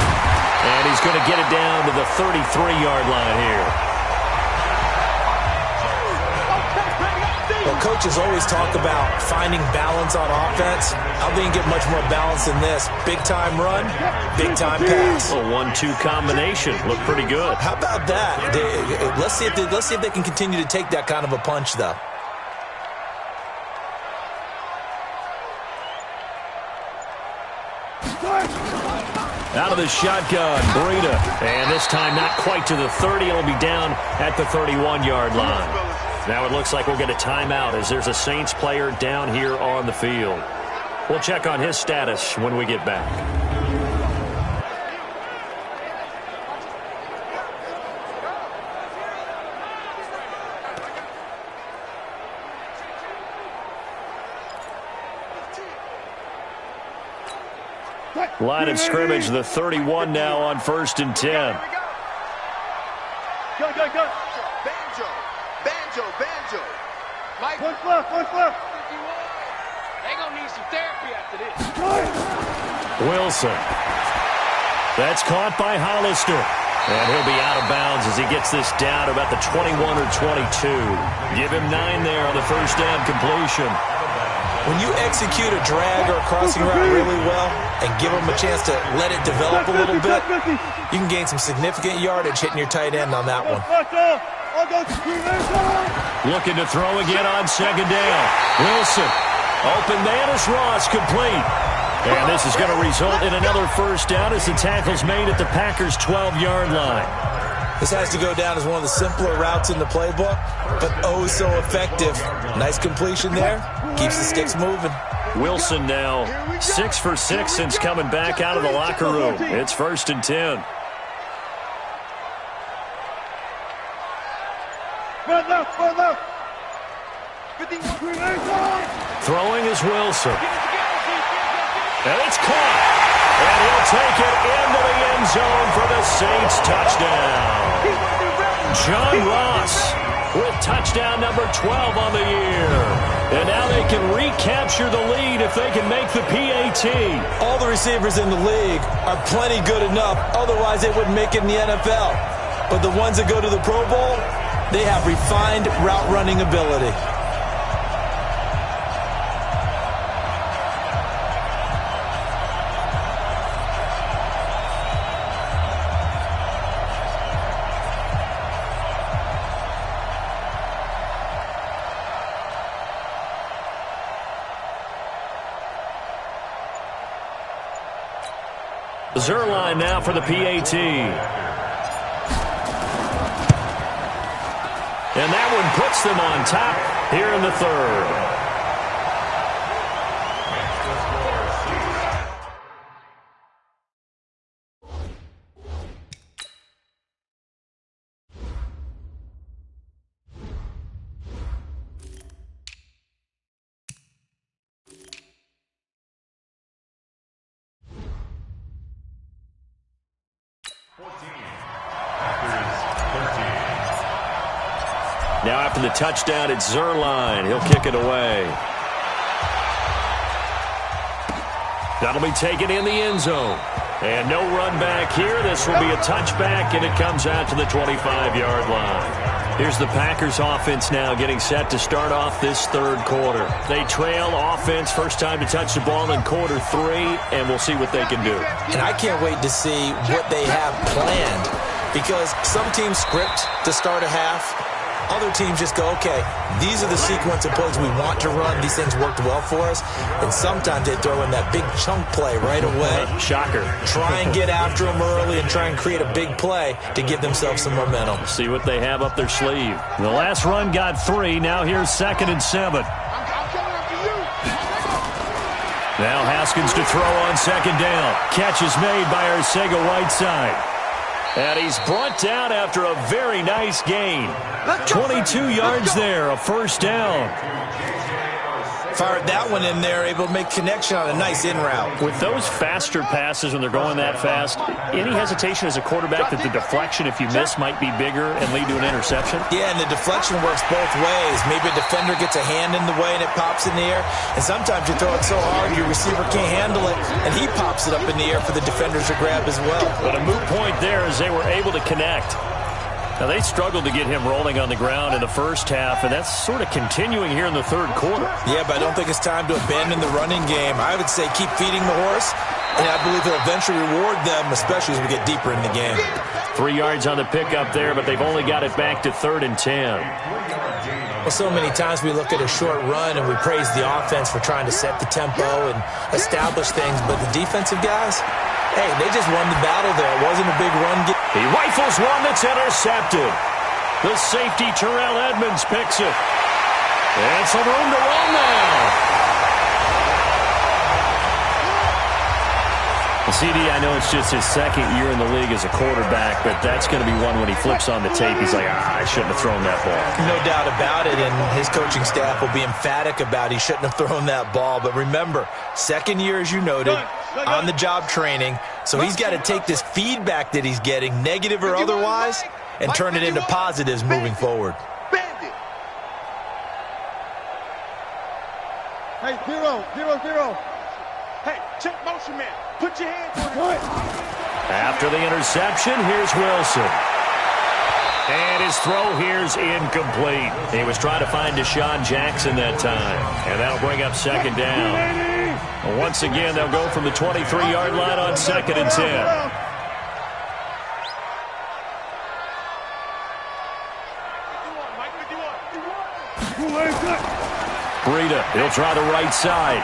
And he's going to get it down to the 33-yard line here. Well, coaches always talk about finding balance on offense. How they can get much more balance than this. Big-time run, big-time pass. A 1-2 combination. Look pretty good. How about that? Let's see if they can continue to take that kind of a punch, though. Out of the shotgun, Breida. And this time not quite to the 30. It'll be down at the 31-yard line. Now it looks like we'll get a timeout as there's a Saints player down here on the field. We'll check on his status when we get back. Line of scrimmage, the 31 now on 1st and 10. Go. Banjo. Mike. What's left? They gonna need some therapy after this. Wilson. That's caught by Hollister. And he'll be out of bounds as he gets this down to about the 21 or 22. Give him 9 there on the first down completion. When you execute a drag or a crossing route really well and give them a chance to let it develop a little bit, you can gain some significant yardage hitting your tight end on that one. Looking to throw again on second down. Wilson. Open man is Ross, complete. And this is going to result in another first down as the tackle's made at the Packers' 12-yard line. This has to go down as one of the simpler routes in the playbook, but oh so effective. Nice completion there. Keeps the sticks moving. Wilson now 6 for 6 since coming back out of the locker room. It's 1st and 10. Throwing is Wilson. And it's caught. And he'll take it into the end zone for the Saints touchdown. John Ross with touchdown number 12 on the year. And now they can recapture the lead if they can make the PAT. All the receivers in the league are plenty good enough. Otherwise, they wouldn't make it in the NFL. But the ones that go to the Pro Bowl, they have refined route running ability. Zuerlein now for the PAT. And that one puts them on top here in the third. Now after the touchdown, it's Zuerlein. He'll kick it away. That'll be taken in the end zone. And no run back here. This will be a touchback, and it comes out to the 25-yard line. Here's the Packers offense now getting set to start off this third quarter. They trail offense, first time to touch the ball in quarter 3, and we'll see what they can do. And I can't wait to see what they have planned, because some teams script to start a half. Other teams just go, okay, these are the sequence of plays we want to run. These things worked well for us. And sometimes they throw in that big chunk play right away. Shocker. Try and get after them early and try and create a big play to give themselves some momentum. See what they have up their sleeve. The last run got 3. Now here's 2nd and 7. Now Haskins to throw on second down. Catch is made by Arcega-Whiteside. And he's brought down after a very nice gain. 22 yards there, a first down. Fired that one in there, able to make connection on a nice in route. With those faster passes when they're going that fast, any hesitation as a quarterback that the deflection, if you miss, might be bigger and lead to an interception? Yeah, and the deflection works both ways. Maybe a defender gets a hand in the way and it pops in the air. And sometimes you throw it so hard your receiver can't handle it, and he pops it up in the air for the defenders to grab as well. But a moot point there as they were able to connect. Now, they struggled to get him rolling on the ground in the first half, and that's sort of continuing here in the third quarter. Yeah, but I don't think it's time to abandon the running game. I would say keep feeding the horse, and I believe he'll eventually reward them, especially as we get deeper in the game. 3 yards on the pickup there, but they've only got it back to 3rd and 10. Well, so many times we look at a short run and we praise the offense for trying to set the tempo and establish things, but the defensive guys, hey, they just won the battle there. It wasn't a big run. He rifles one that's intercepted. The safety, Terrell Edmonds, picks it. And some room to run now. CD, I know it's just his second year in the league as a quarterback, but that's going to be one when he flips on the tape. He's like, I shouldn't have thrown that ball. No doubt about it, and his coaching staff will be emphatic about he shouldn't have thrown that ball. But remember, second year, as you noted, on-the-job training, so he's got to take this feedback that he's getting, negative or otherwise, and turn it into positives moving forward. Hey, 0-0-0. Hey, check motion man. Put your hands on it. After the interception, here's Wilson. And his throw here's incomplete. He was trying to find Deshaun Jackson that time. And that'll bring up second down. Once again, they'll go from the 23-yard line on 2nd and 10. Breida, he'll try the right side.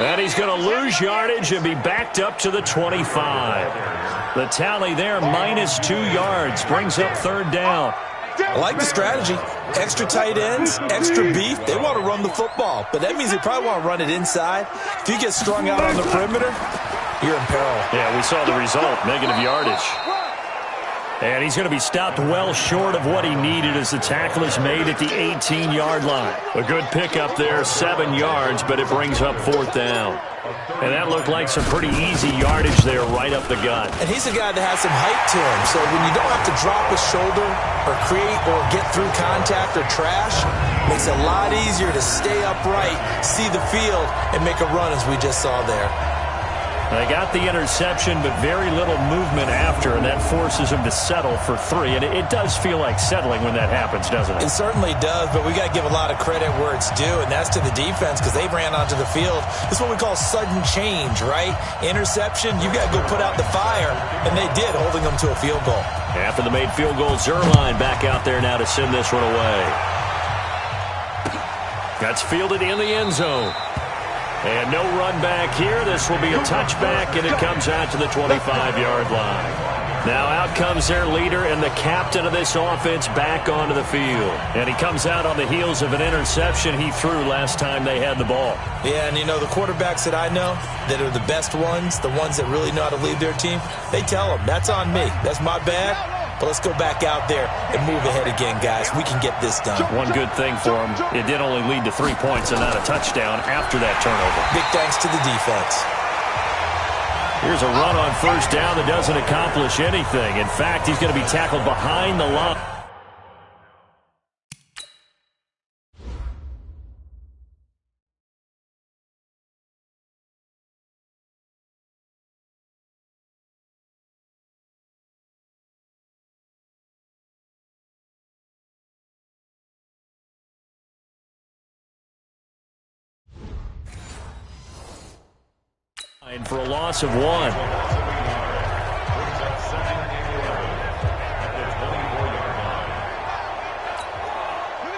And he's going to lose yardage and be backed up to the 25. The tally there, -2 yards, brings up 3rd down. I like the strategy. Extra tight ends, extra beef. They want to run the football, but that means they probably want to run it inside. If you get strung out on the perimeter, you're in peril. Yeah, we saw the result, negative yardage. And he's going to be stopped well short of what he needed as the tackle is made at the 18-yard line. A good pickup there, 7 yards, but it brings up 4th down. And that looked like some pretty easy yardage there right up the gut. And he's a guy that has some height to him, so when you don't have to drop a shoulder or create or get through contact or trash, it makes it a lot easier to stay upright, see the field, and make a run as we just saw there. They got the interception, but very little movement after, and that forces him to settle for 3. And it does feel like settling when that happens, doesn't it? It certainly does, but we got to give a lot of credit where it's due, and that's to the defense because they ran onto the field. This is what we call sudden change, right? Interception, you got to go put out the fire, and they did, holding them to a field goal. After the made field goal, Zuerlein back out there now to send this one away. That's fielded in the end zone. And no run back here. This will be a touchback, and it comes out to the 25-yard line. Now out comes their leader and the captain of this offense back onto the field. And he comes out on the heels of an interception he threw last time they had the ball. Yeah, and you know, the quarterbacks that I know that are the best ones, the ones that really know how to lead their team, they tell them, that's on me. That's my bad. But let's go back out there and move ahead again, guys. We can get this done. One good thing for him, it did only lead to 3 points and not a touchdown after that turnover. Big thanks to the defense. Here's a run on 1st down that doesn't accomplish anything. In fact, he's going to be tackled behind the line. For a loss of 1.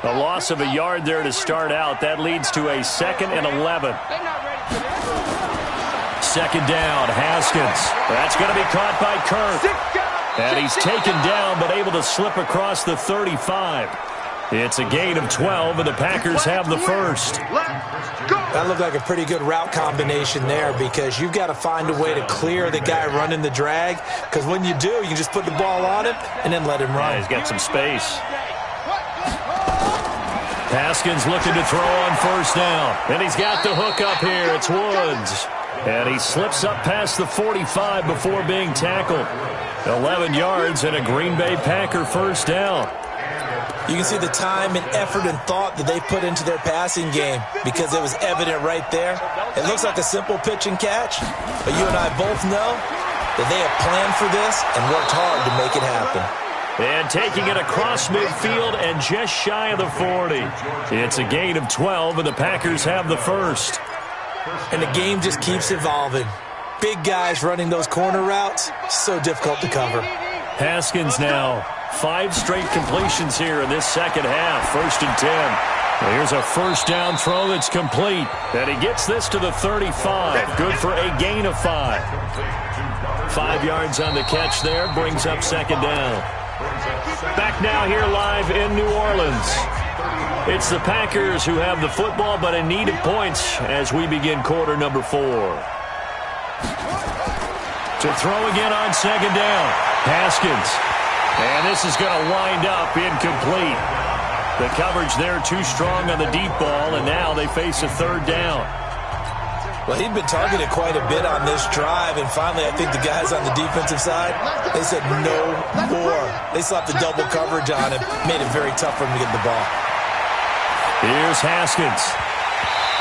A loss of a yard there to start out. That leads to a 2nd and 11. 2nd down, Haskins. That's going to be caught by Kirk. And he's taken down but able to slip across the 35. It's a gain of 12, and the Packers have the first. That looked like a pretty good route combination there because you've got to find a way to clear the guy running the drag because when you do, you can just put the ball on him and then let him run. Yeah, he's got some space. Haskins looking to throw on 1st down, and he's got the hook up here. It's Woods. And he slips up past the 45 before being tackled. 11 yards and a Green Bay Packer 1st down. You can see the time and effort and thought that they put into their passing game because it was evident right there. It looks like a simple pitch and catch, but you and I both know that they have planned for this and worked hard to make it happen. And taking it across midfield and just shy of the 40. It's a gain of 12, and the Packers have the first. And the game just keeps evolving. Big guys running those corner routes, so difficult to cover. Haskins now. 5 straight completions here in this second half. 1st and 10. Well, here's a 1st down throw that's complete. And he gets this to the 35. Good for a gain of 5. 5 yards on the catch there. Brings up 2nd down. Back now here live in New Orleans. It's the Packers who have the football but in need of points as we begin quarter number 4. To throw again on 2nd down. Haskins. And this is going to wind up incomplete. The coverage there too strong on the deep ball, and now they face a 3rd down. Well, he'd been targeted quite a bit on this drive, and finally I think the guys on the defensive side, they said no more. They slapped the double coverage on him, made it very tough for him to get the ball. Here's Haskins.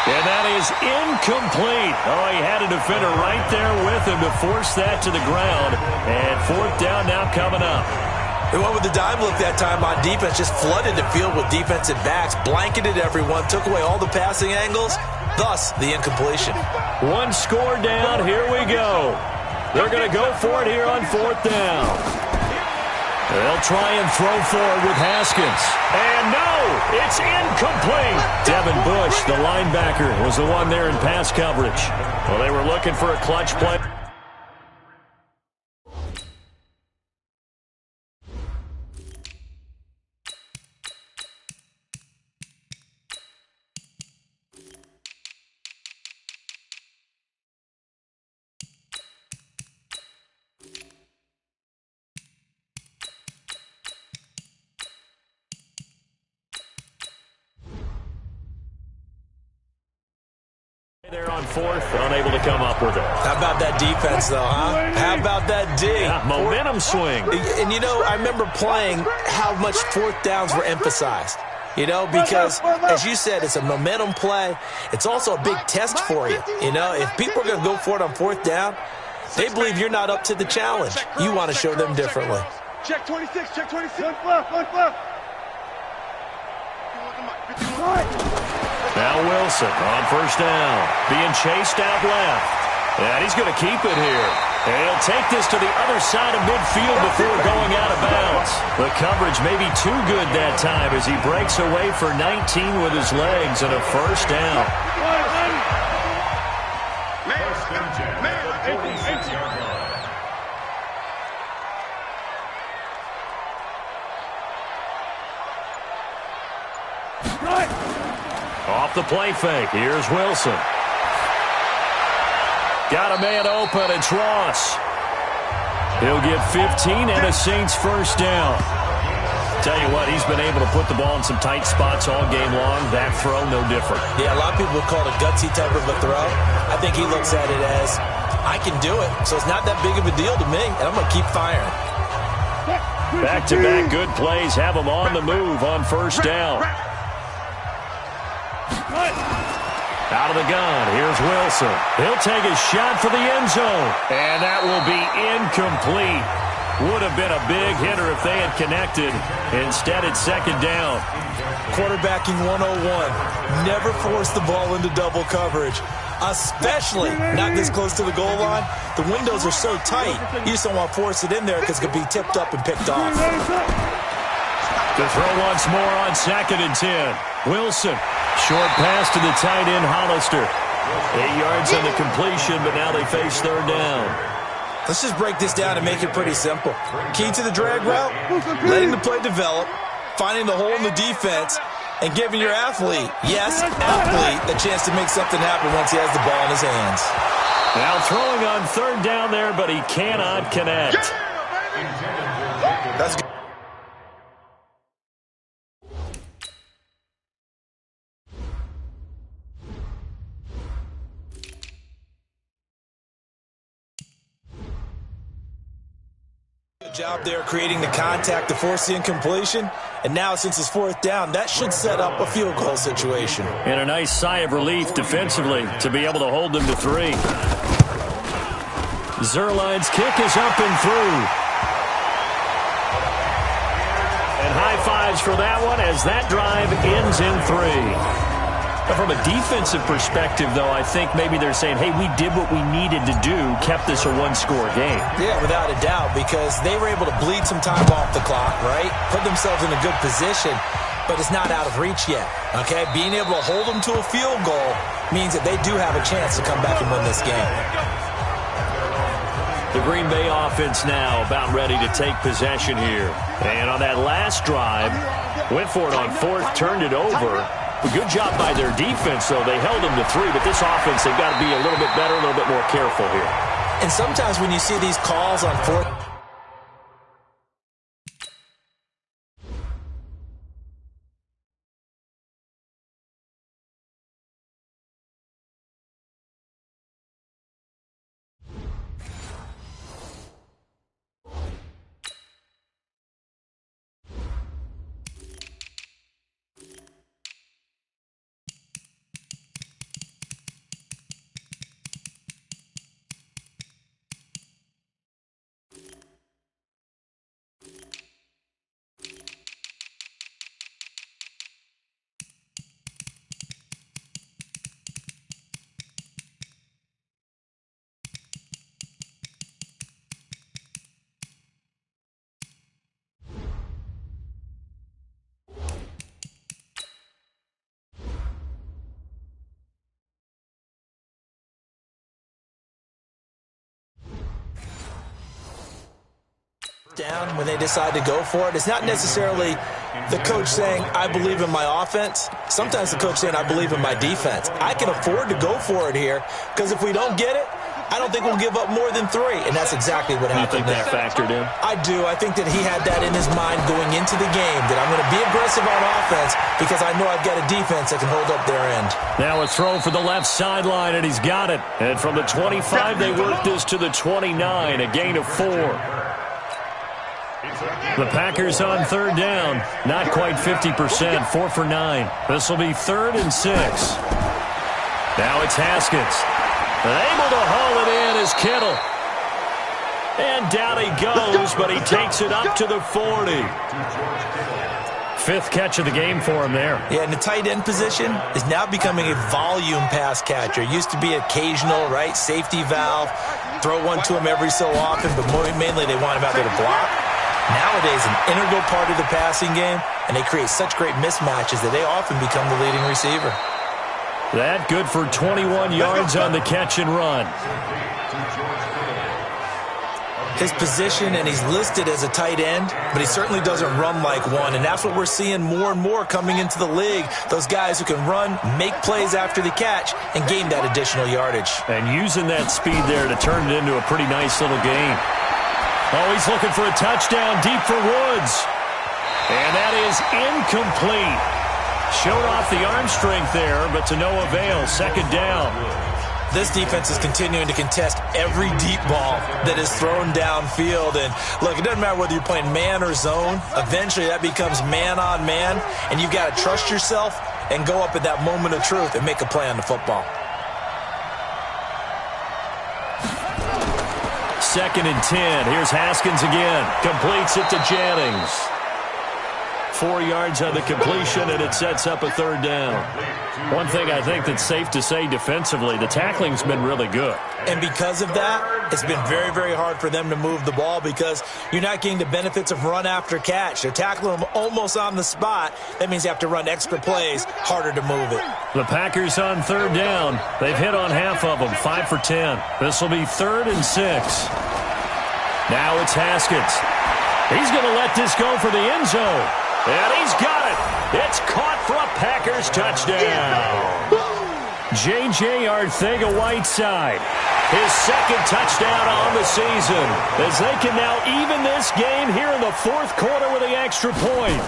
And that is incomplete. Oh, he had a defender right there with him to force that to the ground. And fourth down now coming up. They went with the dime look that time on defense, just flooded the field with defensive backs, blanketed everyone, took away all the passing angles, thus the incompletion. One score down, here we go. They're going to go for it here on fourth down. They'll try and throw forward with Haskins. And no, it's incomplete. Devin Bush, the linebacker, was the one there in pass coverage. Well, they were looking for a clutch play. There on fourth, unable to come up with it. How about that defense, though, huh? How about that D? Yeah, momentum swing. And, you know, I remember playing how much fourth downs were emphasized. You know, because, as you said, it's a momentum play. It's also a big test for you. You know, if people are going to go for it on fourth down, they believe you're not up to the challenge. You want to show them differently. Check 26, check 26. One left. Now Wilson on first down, being chased out left. And he's going to keep it here. And he'll take this to the other side of midfield before going out of bounds. The coverage may be too good that time as he breaks away for 19 with his legs and a first down. First and 10, 46-yard line. Off the play fake. Here's Wilson. Got a man open. It's Ross. He'll get 15 and a Saints first down. Tell you what, he's been able to put the ball in some tight spots all game long. That throw, no different. Yeah, a lot of people would call it a gutsy type of a throw. I think he looks at it as, I can do it, so it's not that big of a deal to me, and I'm going to keep firing. Back-to-back good plays have him on the move on first down. Out of the gun, here's Wilson. He'll take a shot for the end zone. And that will be incomplete. Would have been a big hitter if they had connected. Instead, it's second down. Quarterbacking 101. Never force the ball into double coverage, especially not this close to the goal line. The windows are so tight, you just don't want to force it in there because it could be tipped up and picked off. To throw once more on second and 10. Wilson. Short pass to the tight end, Hollister. 8 yards on the completion, but now they face third down. Let's just break this down and make it pretty simple. Key to the drag route, letting the play develop, finding the hole in the defense, and giving your athlete, yes, athlete, a chance to make something happen once he has the ball in his hands. Now throwing on third down there, but he cannot connect. That's good. Job there creating the contact to force the incompletion. And now since it's fourth down, that should set up a field goal situation. And a nice sigh of relief defensively to be able to hold them to 3. Zuerlein's kick is up and through. And high fives for that one as that drive ends in 3. From a defensive perspective, though, I think maybe they're saying, hey, we did what we needed to do, kept this a one-score game. Yeah, without a doubt, because they were able to bleed some time off the clock, right? Put themselves in a good position, but it's not out of reach yet, okay? Being able to hold them to a field goal means that they do have a chance to come back and win this game. The Green Bay offense now about ready to take possession here. And on that last drive, went for it on fourth, turned it over. Good job by their defense, though. They held them to 3, but this offense, they've got to be a little bit better, a little bit more careful here. And sometimes when you see these calls on fourth, down when they decide to go for it. It's not necessarily the coach saying, I believe in my offense. Sometimes the coach saying, I believe in my defense. I can afford to go for it here because if we don't get it, I don't think we'll give up more than 3, and that's exactly what happened there. You think that factored in? I do. I think that he had that in his mind going into the game, that I'm going to be aggressive on offense because I know I've got a defense that can hold up their end. Now a throw for the left sideline, and he's got it. And from the 25, they work this to the 29, a gain of 4. The Packers on third down, not quite 50%, 4 for 9. This will be 3rd and 6. Now it's Haskins. Able to haul it in is Kittle. And down he goes, but he takes it up to the 40. 5th catch of the game for him there. Yeah, and the tight end position is now becoming a volume pass catcher. Used to be occasional, right, safety valve. Throw one to him every so often, but mainly they want him out there to block. Nowadays, an integral part of the passing game, and they create such great mismatches that they often become the leading receiver. That good for 21 yards on the catch and run. His position, and he's listed as a tight end, but he certainly doesn't run like one, and that's what we're seeing more and more coming into the league. Those guys who can run, make plays after the catch, and gain that additional yardage. And using that speed there to turn it into a pretty nice little game. Oh, he's looking for a touchdown deep for Woods. And that is incomplete. Showed off the arm strength there, but to no avail. 2nd down. This defense is continuing to contest every deep ball that is thrown downfield. And, look, it doesn't matter whether you're playing man or zone. Eventually, that becomes man on man, and you've got to trust yourself and go up at that moment of truth and make a play on the football. 2nd and 10. Here's Haskins again. Completes it to Jennings. 4 yards on the completion, and it sets up a 3rd down. One thing I think that's safe to say defensively, the tackling's been really good. And because of that, it's been very, very hard for them to move the ball because you're not getting the benefits of run after catch. They're tackling them almost on the spot. That means you have to run extra plays, harder to move it. The Packers on 3rd down. They've hit on half of them, 5 for 10. This will be 3rd and 6. Now it's Haskins. He's going to let this go for the end zone. And he's got it. It's caught for a Packers touchdown. J.J. Arcega-Whiteside, his 2nd touchdown on the season, as they can now even this game here in the 4th quarter with the extra point.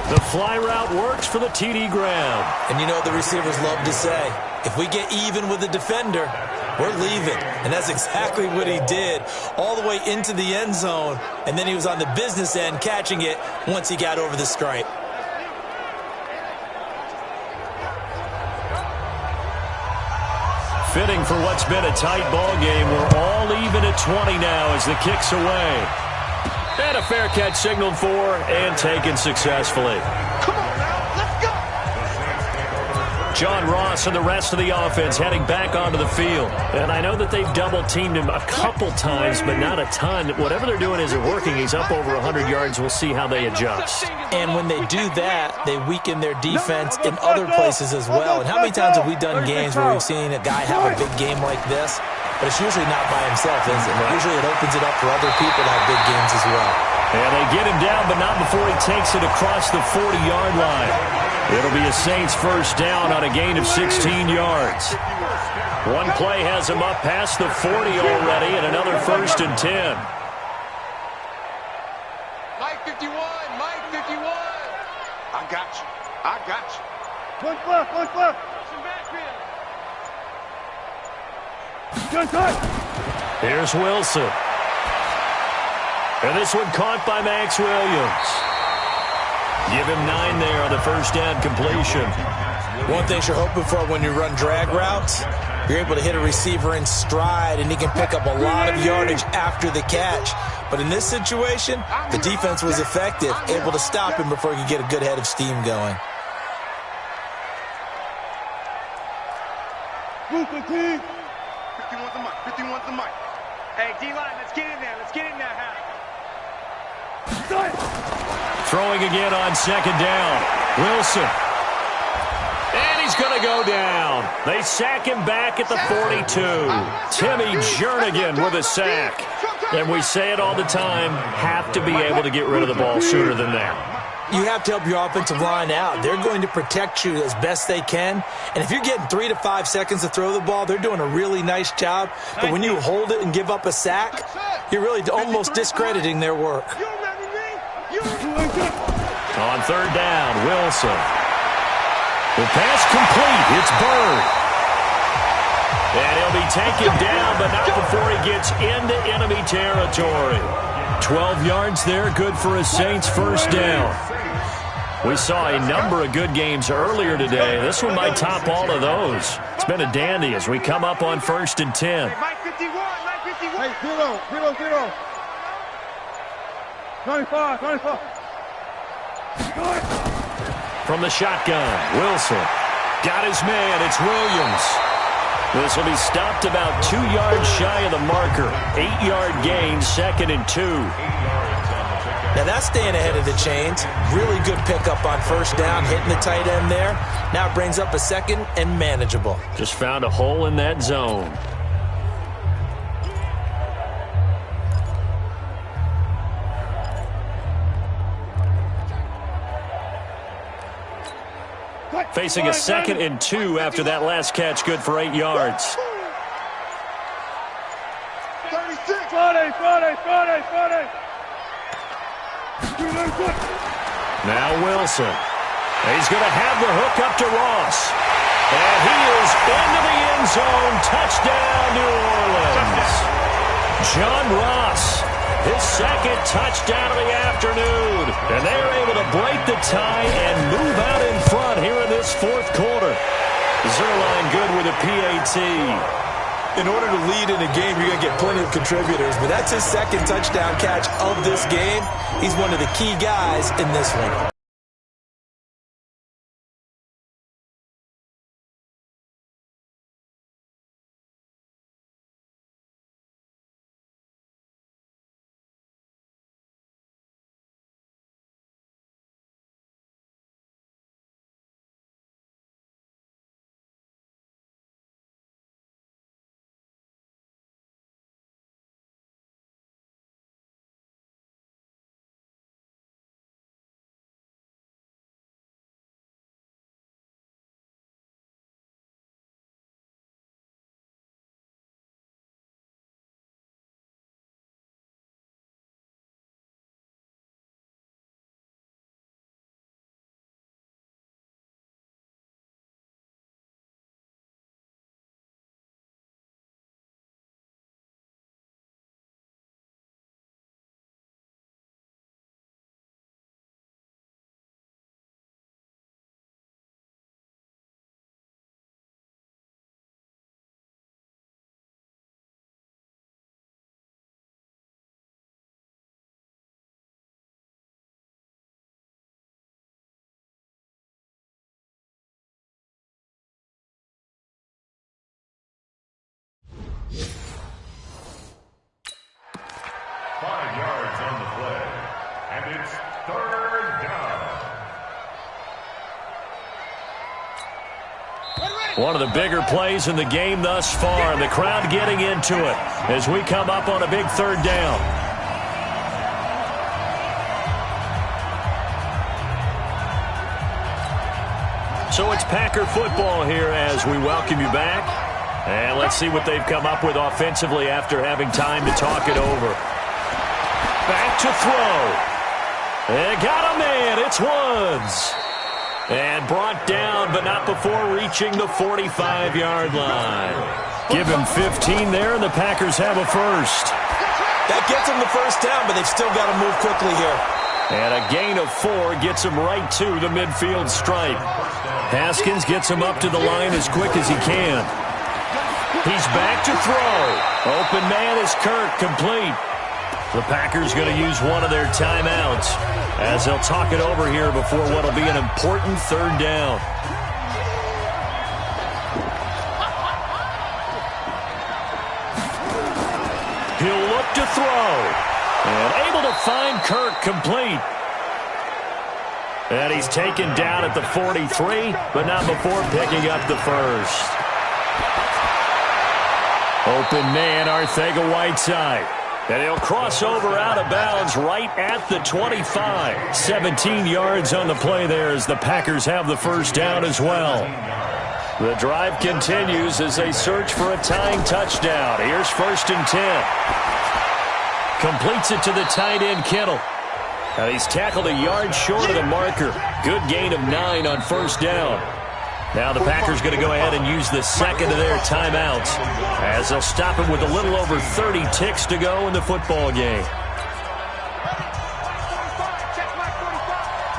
The fly route works for the TD Graham. And you know the receivers love to say, if we get even with the defender, we're leaving. And that's exactly what he did, all the way into the end zone. And then he was on the business end catching it once he got over the stripe. Fitting for what's been a tight ball game. We're all even at 20 now as the kick's away. And a fair catch signaled for and taken successfully. Come on now, let's go! John Ross and the rest of the offense heading back onto the field. And I know that they've double-teamed him a couple times, but not a ton. Whatever they're doing isn't working. He's up over 100 yards. We'll see how they adjust. And when they do that, they weaken their defense in other places as well. And how many times have we done games where we've seen a guy have a big game like this? But it's usually not by himself, is it? Usually it opens it up for other people to have big games as well. And they get him down, but not before he takes it across the 40-yard line. It'll be a Saints 1st down on a gain of 16 yards. One play has him up past the 40 already, and another 1st and 10. Mike 51, Mike 51. I got you. I got you. One left, one left. Here's Wilson. And this one caught by Max Williams. Give him 9 there on the 1st down completion. One thing you're hoping for when you run drag routes, you're able to hit a receiver in stride, and he can pick up a lot of yardage after the catch. But in this situation, the defense was effective, able to stop him before he could get a good head of steam going. Move the team. 51's the mic. 51's the mic. Hey, D-line, let's get in there. Let's get in there, Hal. Throwing again on 2nd down. Wilson. And he's going to go down. They sack him back at the 42. Timmy Jernigan with a sack. And we say it all the time, have to be able to get rid of the ball sooner than that. You have to help your offensive line out. They're going to protect you as best they can. And if you're getting 3 to 5 seconds to throw the ball, they're doing a really nice job. But when you hold it and give up a sack, you're really almost discrediting their work. On third down, Wilson. The pass complete. It's Bird. And he'll be taken down, but not before he gets into enemy territory. 12 yards there, good for a Saints first down. We saw a number of good games earlier today. This one might top all of those. It's been a dandy as we come up on 1st and 10. Hey, 0. 25. From the shotgun, Wilson. Got his man, it's Williams. This will be stopped about 2 yards shy of the marker. 8-yard gain, 2nd and 2. Now that's staying ahead of the chains. Really good pickup on first down, hitting the tight end there. Now it brings up a 2nd and manageable. Just found a hole in that zone. Facing a 2nd and 2 after that last catch, good for 8 yards. 36. Now Wilson. He's going to have the hook up to Ross. And he is into the end zone. Touchdown, New Orleans. John Ross, his 2nd touchdown of the afternoon. And they're able to break the tie and move out in front here in this 4th quarter. Zuerlein good with a PAT. In order to lead in a game, you're going to get plenty of contributors, but that's his 2nd touchdown catch of this game. He's one of the key guys in this one. One of the bigger plays in the game thus far, and the crowd getting into it as we come up on a big 3rd down. So it's Packer football here as we welcome you back. And let's see what they've come up with offensively after having time to talk it over. Back to throw. And got a man. It's Woods. And brought down, but not before reaching the 45-yard line. Give him 15 there, and the Packers have a first. That gets them the first down, but they've still got to move quickly here. And a gain of 4 gets him right to the midfield stripe. Haskins gets him up to the line as quick as he can. He's back to throw. Open man is Kirk, complete. The Packers going to use one of their timeouts as they'll talk it over here before what will be an important 3rd down. He'll look to throw. And able to find Kirk, complete. And he's taken down at the 43, but not before picking up the first. Open man, Arcega-Whiteside. And he'll cross over out of bounds right at the 25. 17 yards on the play there as the Packers have the first down as well. The drive continues as they search for a tying touchdown. Here's 1st and 10. Completes it to the tight end, Kittle. Now he's tackled a yard short of the marker. Good gain of 9 on first down. Now the Packers going to go ahead and use the second of their timeouts as they'll stop him with a little over 30 ticks to go in the football game.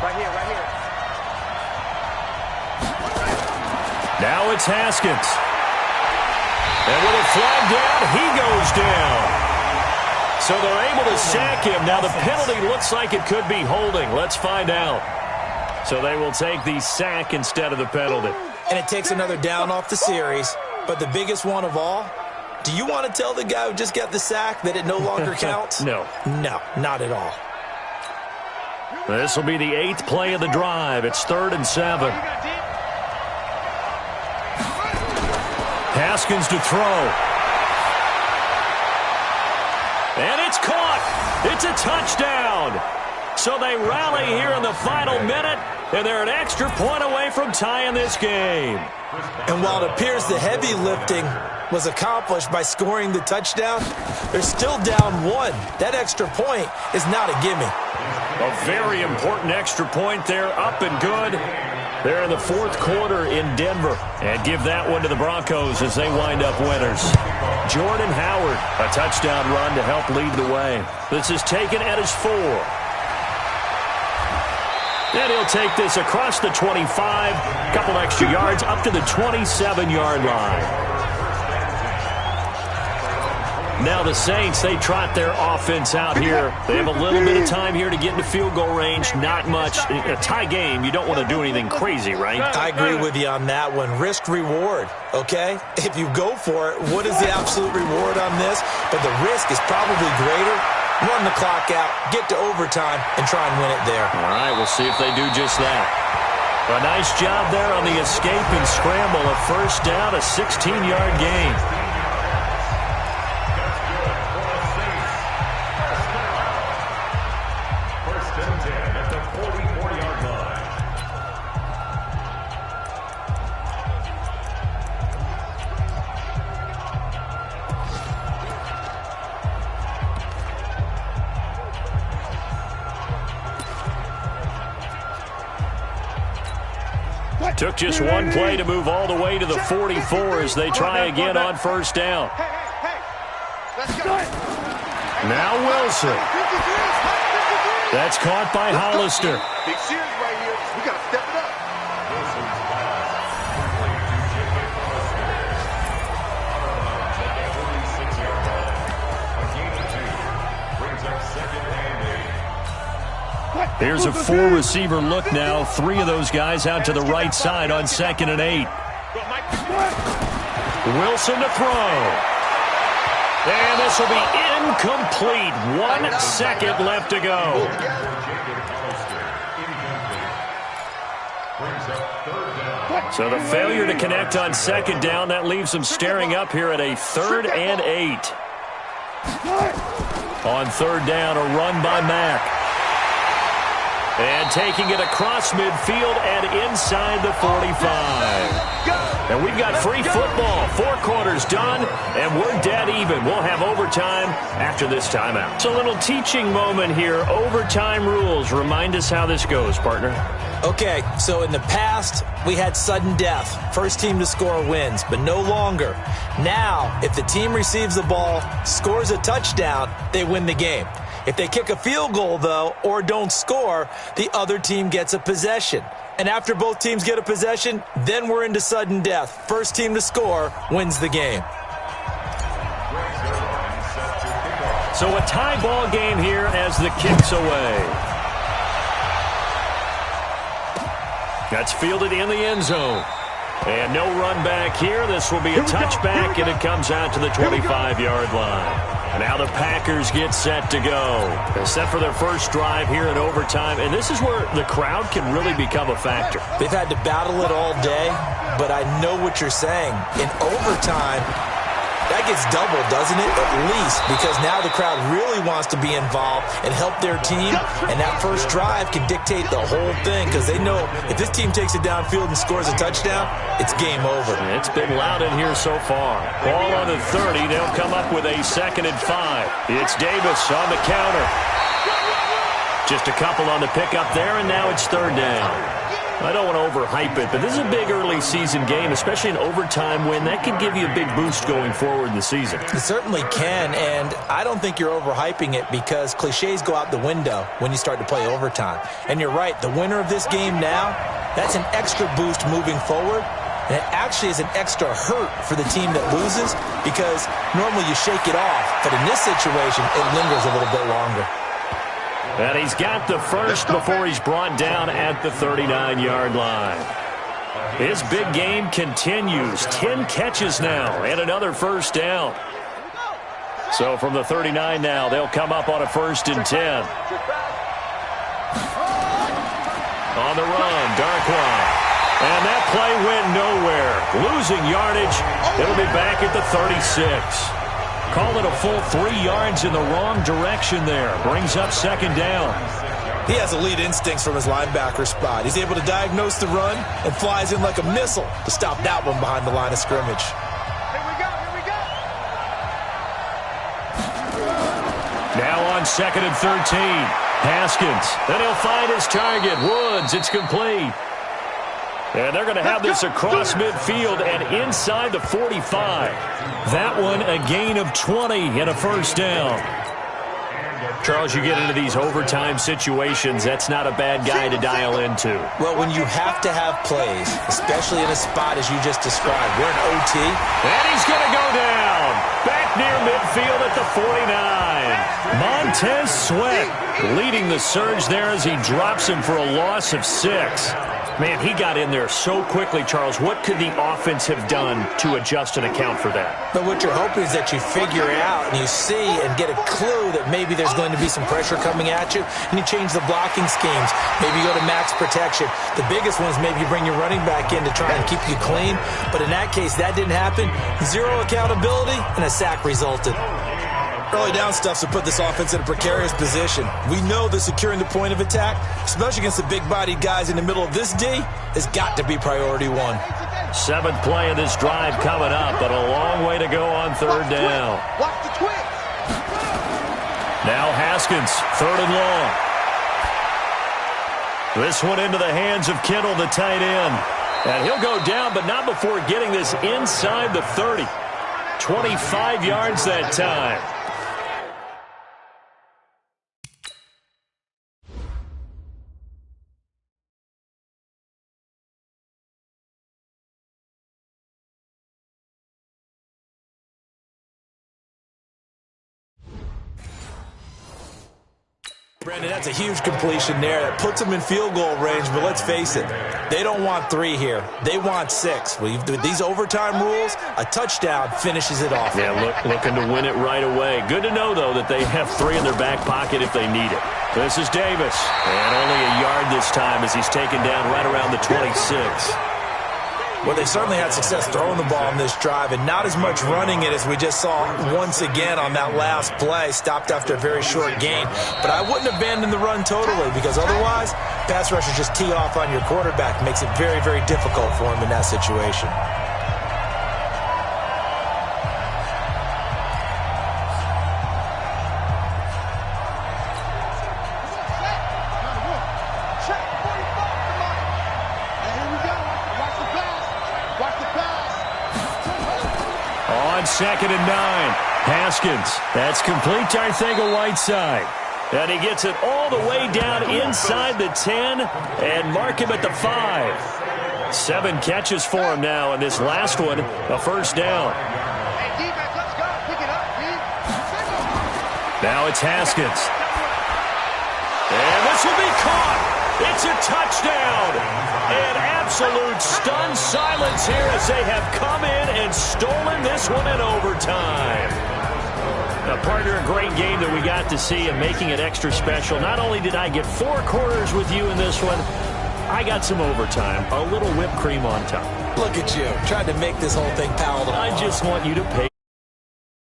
Right here. Now it's Haskins. And with a flag down, he goes down. So they're able to sack him. Now the penalty looks like it could be holding. Let's find out. So they will take the sack instead of the penalty. And it takes another down off the series. But the biggest one of all, do you want to tell the guy who just got the sack that it no longer counts? No. No, not at all. This will be the 8th play of the drive. It's 3rd and 7. Haskins to throw. And it's caught. It's a touchdown. So they rally here in the final minute, and they're an extra point away from tying this game. And while it appears the heavy lifting was accomplished by scoring the touchdown, they're still down 1. That extra point is not a gimme. A very important extra point there, up and good. They're in the 4th quarter in Denver. And give that one to the Broncos as they wind up winners. Jordan Howard, a touchdown run to help lead the way. This is taken at his 4. And he'll take this across the 25, couple extra yards up to the 27-yard line. Now the Saints, they trot their offense out here. They have a little bit of time here to get into field goal range. Not much. In a tie game, you don't want to do anything crazy, right? I agree with you on that one. Risk-reward, okay? If you go for it, what is the absolute reward on this? But the risk is probably greater. Run the clock out, get to overtime, and try and win it there. All right, we'll see if they do just that. A nice job there on the escape and scramble. A first down, a 16-yard gain. Took just one play to move all the way to the 44 as they try again on first down. Let's go. Now Wilson. That's caught by Hollister. Big series right here. We got to step it up. Here's a 4-receiver look now. 3 of those guys out to the right side on 2nd and 8. Wilson to throw. And this will be incomplete. 1 second left to go. So the failure to connect on 2nd down, that leaves them staring up here at a 3rd and 8. On 3rd down, a run by Mack. And taking it across midfield and inside the 45. And we've got free football. 4 quarters done, and we're dead even. We'll have overtime after this timeout. So a little teaching moment here. Overtime rules. Remind us how this goes, partner. Okay, so in the past, we had sudden death. First team to score wins, but no longer. Now, if the team receives the ball, scores a touchdown, they win the game. If they kick a field goal, though, or don't score, the other team gets a possession. And after both teams get a possession, then we're into sudden death. First team to score wins the game. So a tie ball game here as the kick's away. That's fielded in the end zone. And no run back here. This will be a touchback, and it comes out to the 25-yard line. Now the Packers get set to go. They're set for their first drive here in overtime, and this is where the crowd can really become a factor. They've had to battle it all day, but I know what you're saying. In overtime, That gets doubled, doesn't it? At least, because now the crowd really wants to be involved and help their team, and that first drive can dictate the whole thing because they know if this team takes it downfield and scores a touchdown, it's game over. It's been loud in here so far. Ball on the 30. They'll come up with a 2nd and 5. It's Davis on the counter. Just a couple on the pickup there, and now it's 3rd down. I don't want to overhype it, but this is a big early season game, especially an overtime win. That could give you a big boost going forward in the season. It certainly can, and I don't think you're overhyping it because cliches go out the window when you start to play overtime. And you're right, the winner of this game now, that's an extra boost moving forward. And it actually is an extra hurt for the team that loses because normally you shake it off. But in this situation, it lingers a little bit longer. And he's got the first before he's brought down at the 39-yard line. His big game continues. 10 catches now and another 1st down. So from the 39 now, they'll come up on a 1st and 10. On the run, Darkwa. And that play went nowhere. Losing yardage. It'll be back at the 36. Call it a full 3 yards in the wrong direction there. Brings up 2nd down. He has elite instincts from his linebacker spot. He's able to diagnose the run and flies in like a missile to stop that one behind the line of scrimmage. Here we go. Now on 2nd and 13. Haskins. Then he'll find his target. Woods. It's complete. And they're going to have this across midfield and inside the 45. That one a gain of 20 and a 1st down. Charles, you get into these overtime situations, that's not a bad guy to dial into. Well, when you have to have plays, especially in a spot as you just described, we're in OT. And he's going to go down. Back near midfield at the 49. Montez Sweat leading the surge there as he drops him for a loss of 6. Man, he got in there so quickly, Charles. What could the offense have done to adjust and account for that? But what you're hoping is that you figure out and you see and get a clue that maybe there's going to be some pressure coming at you, and you change the blocking schemes. Maybe you go to max protection. The biggest one is maybe you bring your running back in to try and keep you clean. But in that case, that didn't happen. 0 accountability, and a sack resulted. Early down stuff to put this offense in a precarious position. We know that securing the point of attack, especially against the big-bodied guys in the middle of this D, has got to be priority 1. 7th play of this drive coming up, but a long way to go on 3rd down. Watch the twist. Now Haskins, 3rd and long. This one into the hands of Kittle, the tight end. And he'll go down, but not before getting this inside the 30. 25 yards that time. Brandon, that's a huge completion there. That puts them in field goal range, but let's face it, they don't want 3 here. They want 6. With these overtime rules, a touchdown finishes it off. Yeah, looking to win it right away. Good to know, though, that they have 3 in their back pocket if they need it. This is Davis, and only a yard this time as he's taken down right around the 26. Well, they certainly had success throwing the ball in this drive and not as much running it as we just saw once again on that last play. Stopped after a very short gain. But I wouldn't abandon the run totally because otherwise, pass rushers just tee off on your quarterback. Makes it very, very difficult for him in that situation. On 2nd and 9, Haskins. That's complete to Arcega-Whiteside. And he gets it all the way down inside the 10 and mark him at the 5. 7 catches for him now, and this last one, a 1st down. Now it's Haskins. And this will be caught. It's a touchdown. And absolute stunned silence here as they have come in and stolen this one in overtime. Now, partner, a great game that we got to see and making it extra special. Not only did I get 4 quarters with you in this one, I got some overtime, a little whipped cream on top. Look at you, trying to make this whole thing palatable. I just want you to pay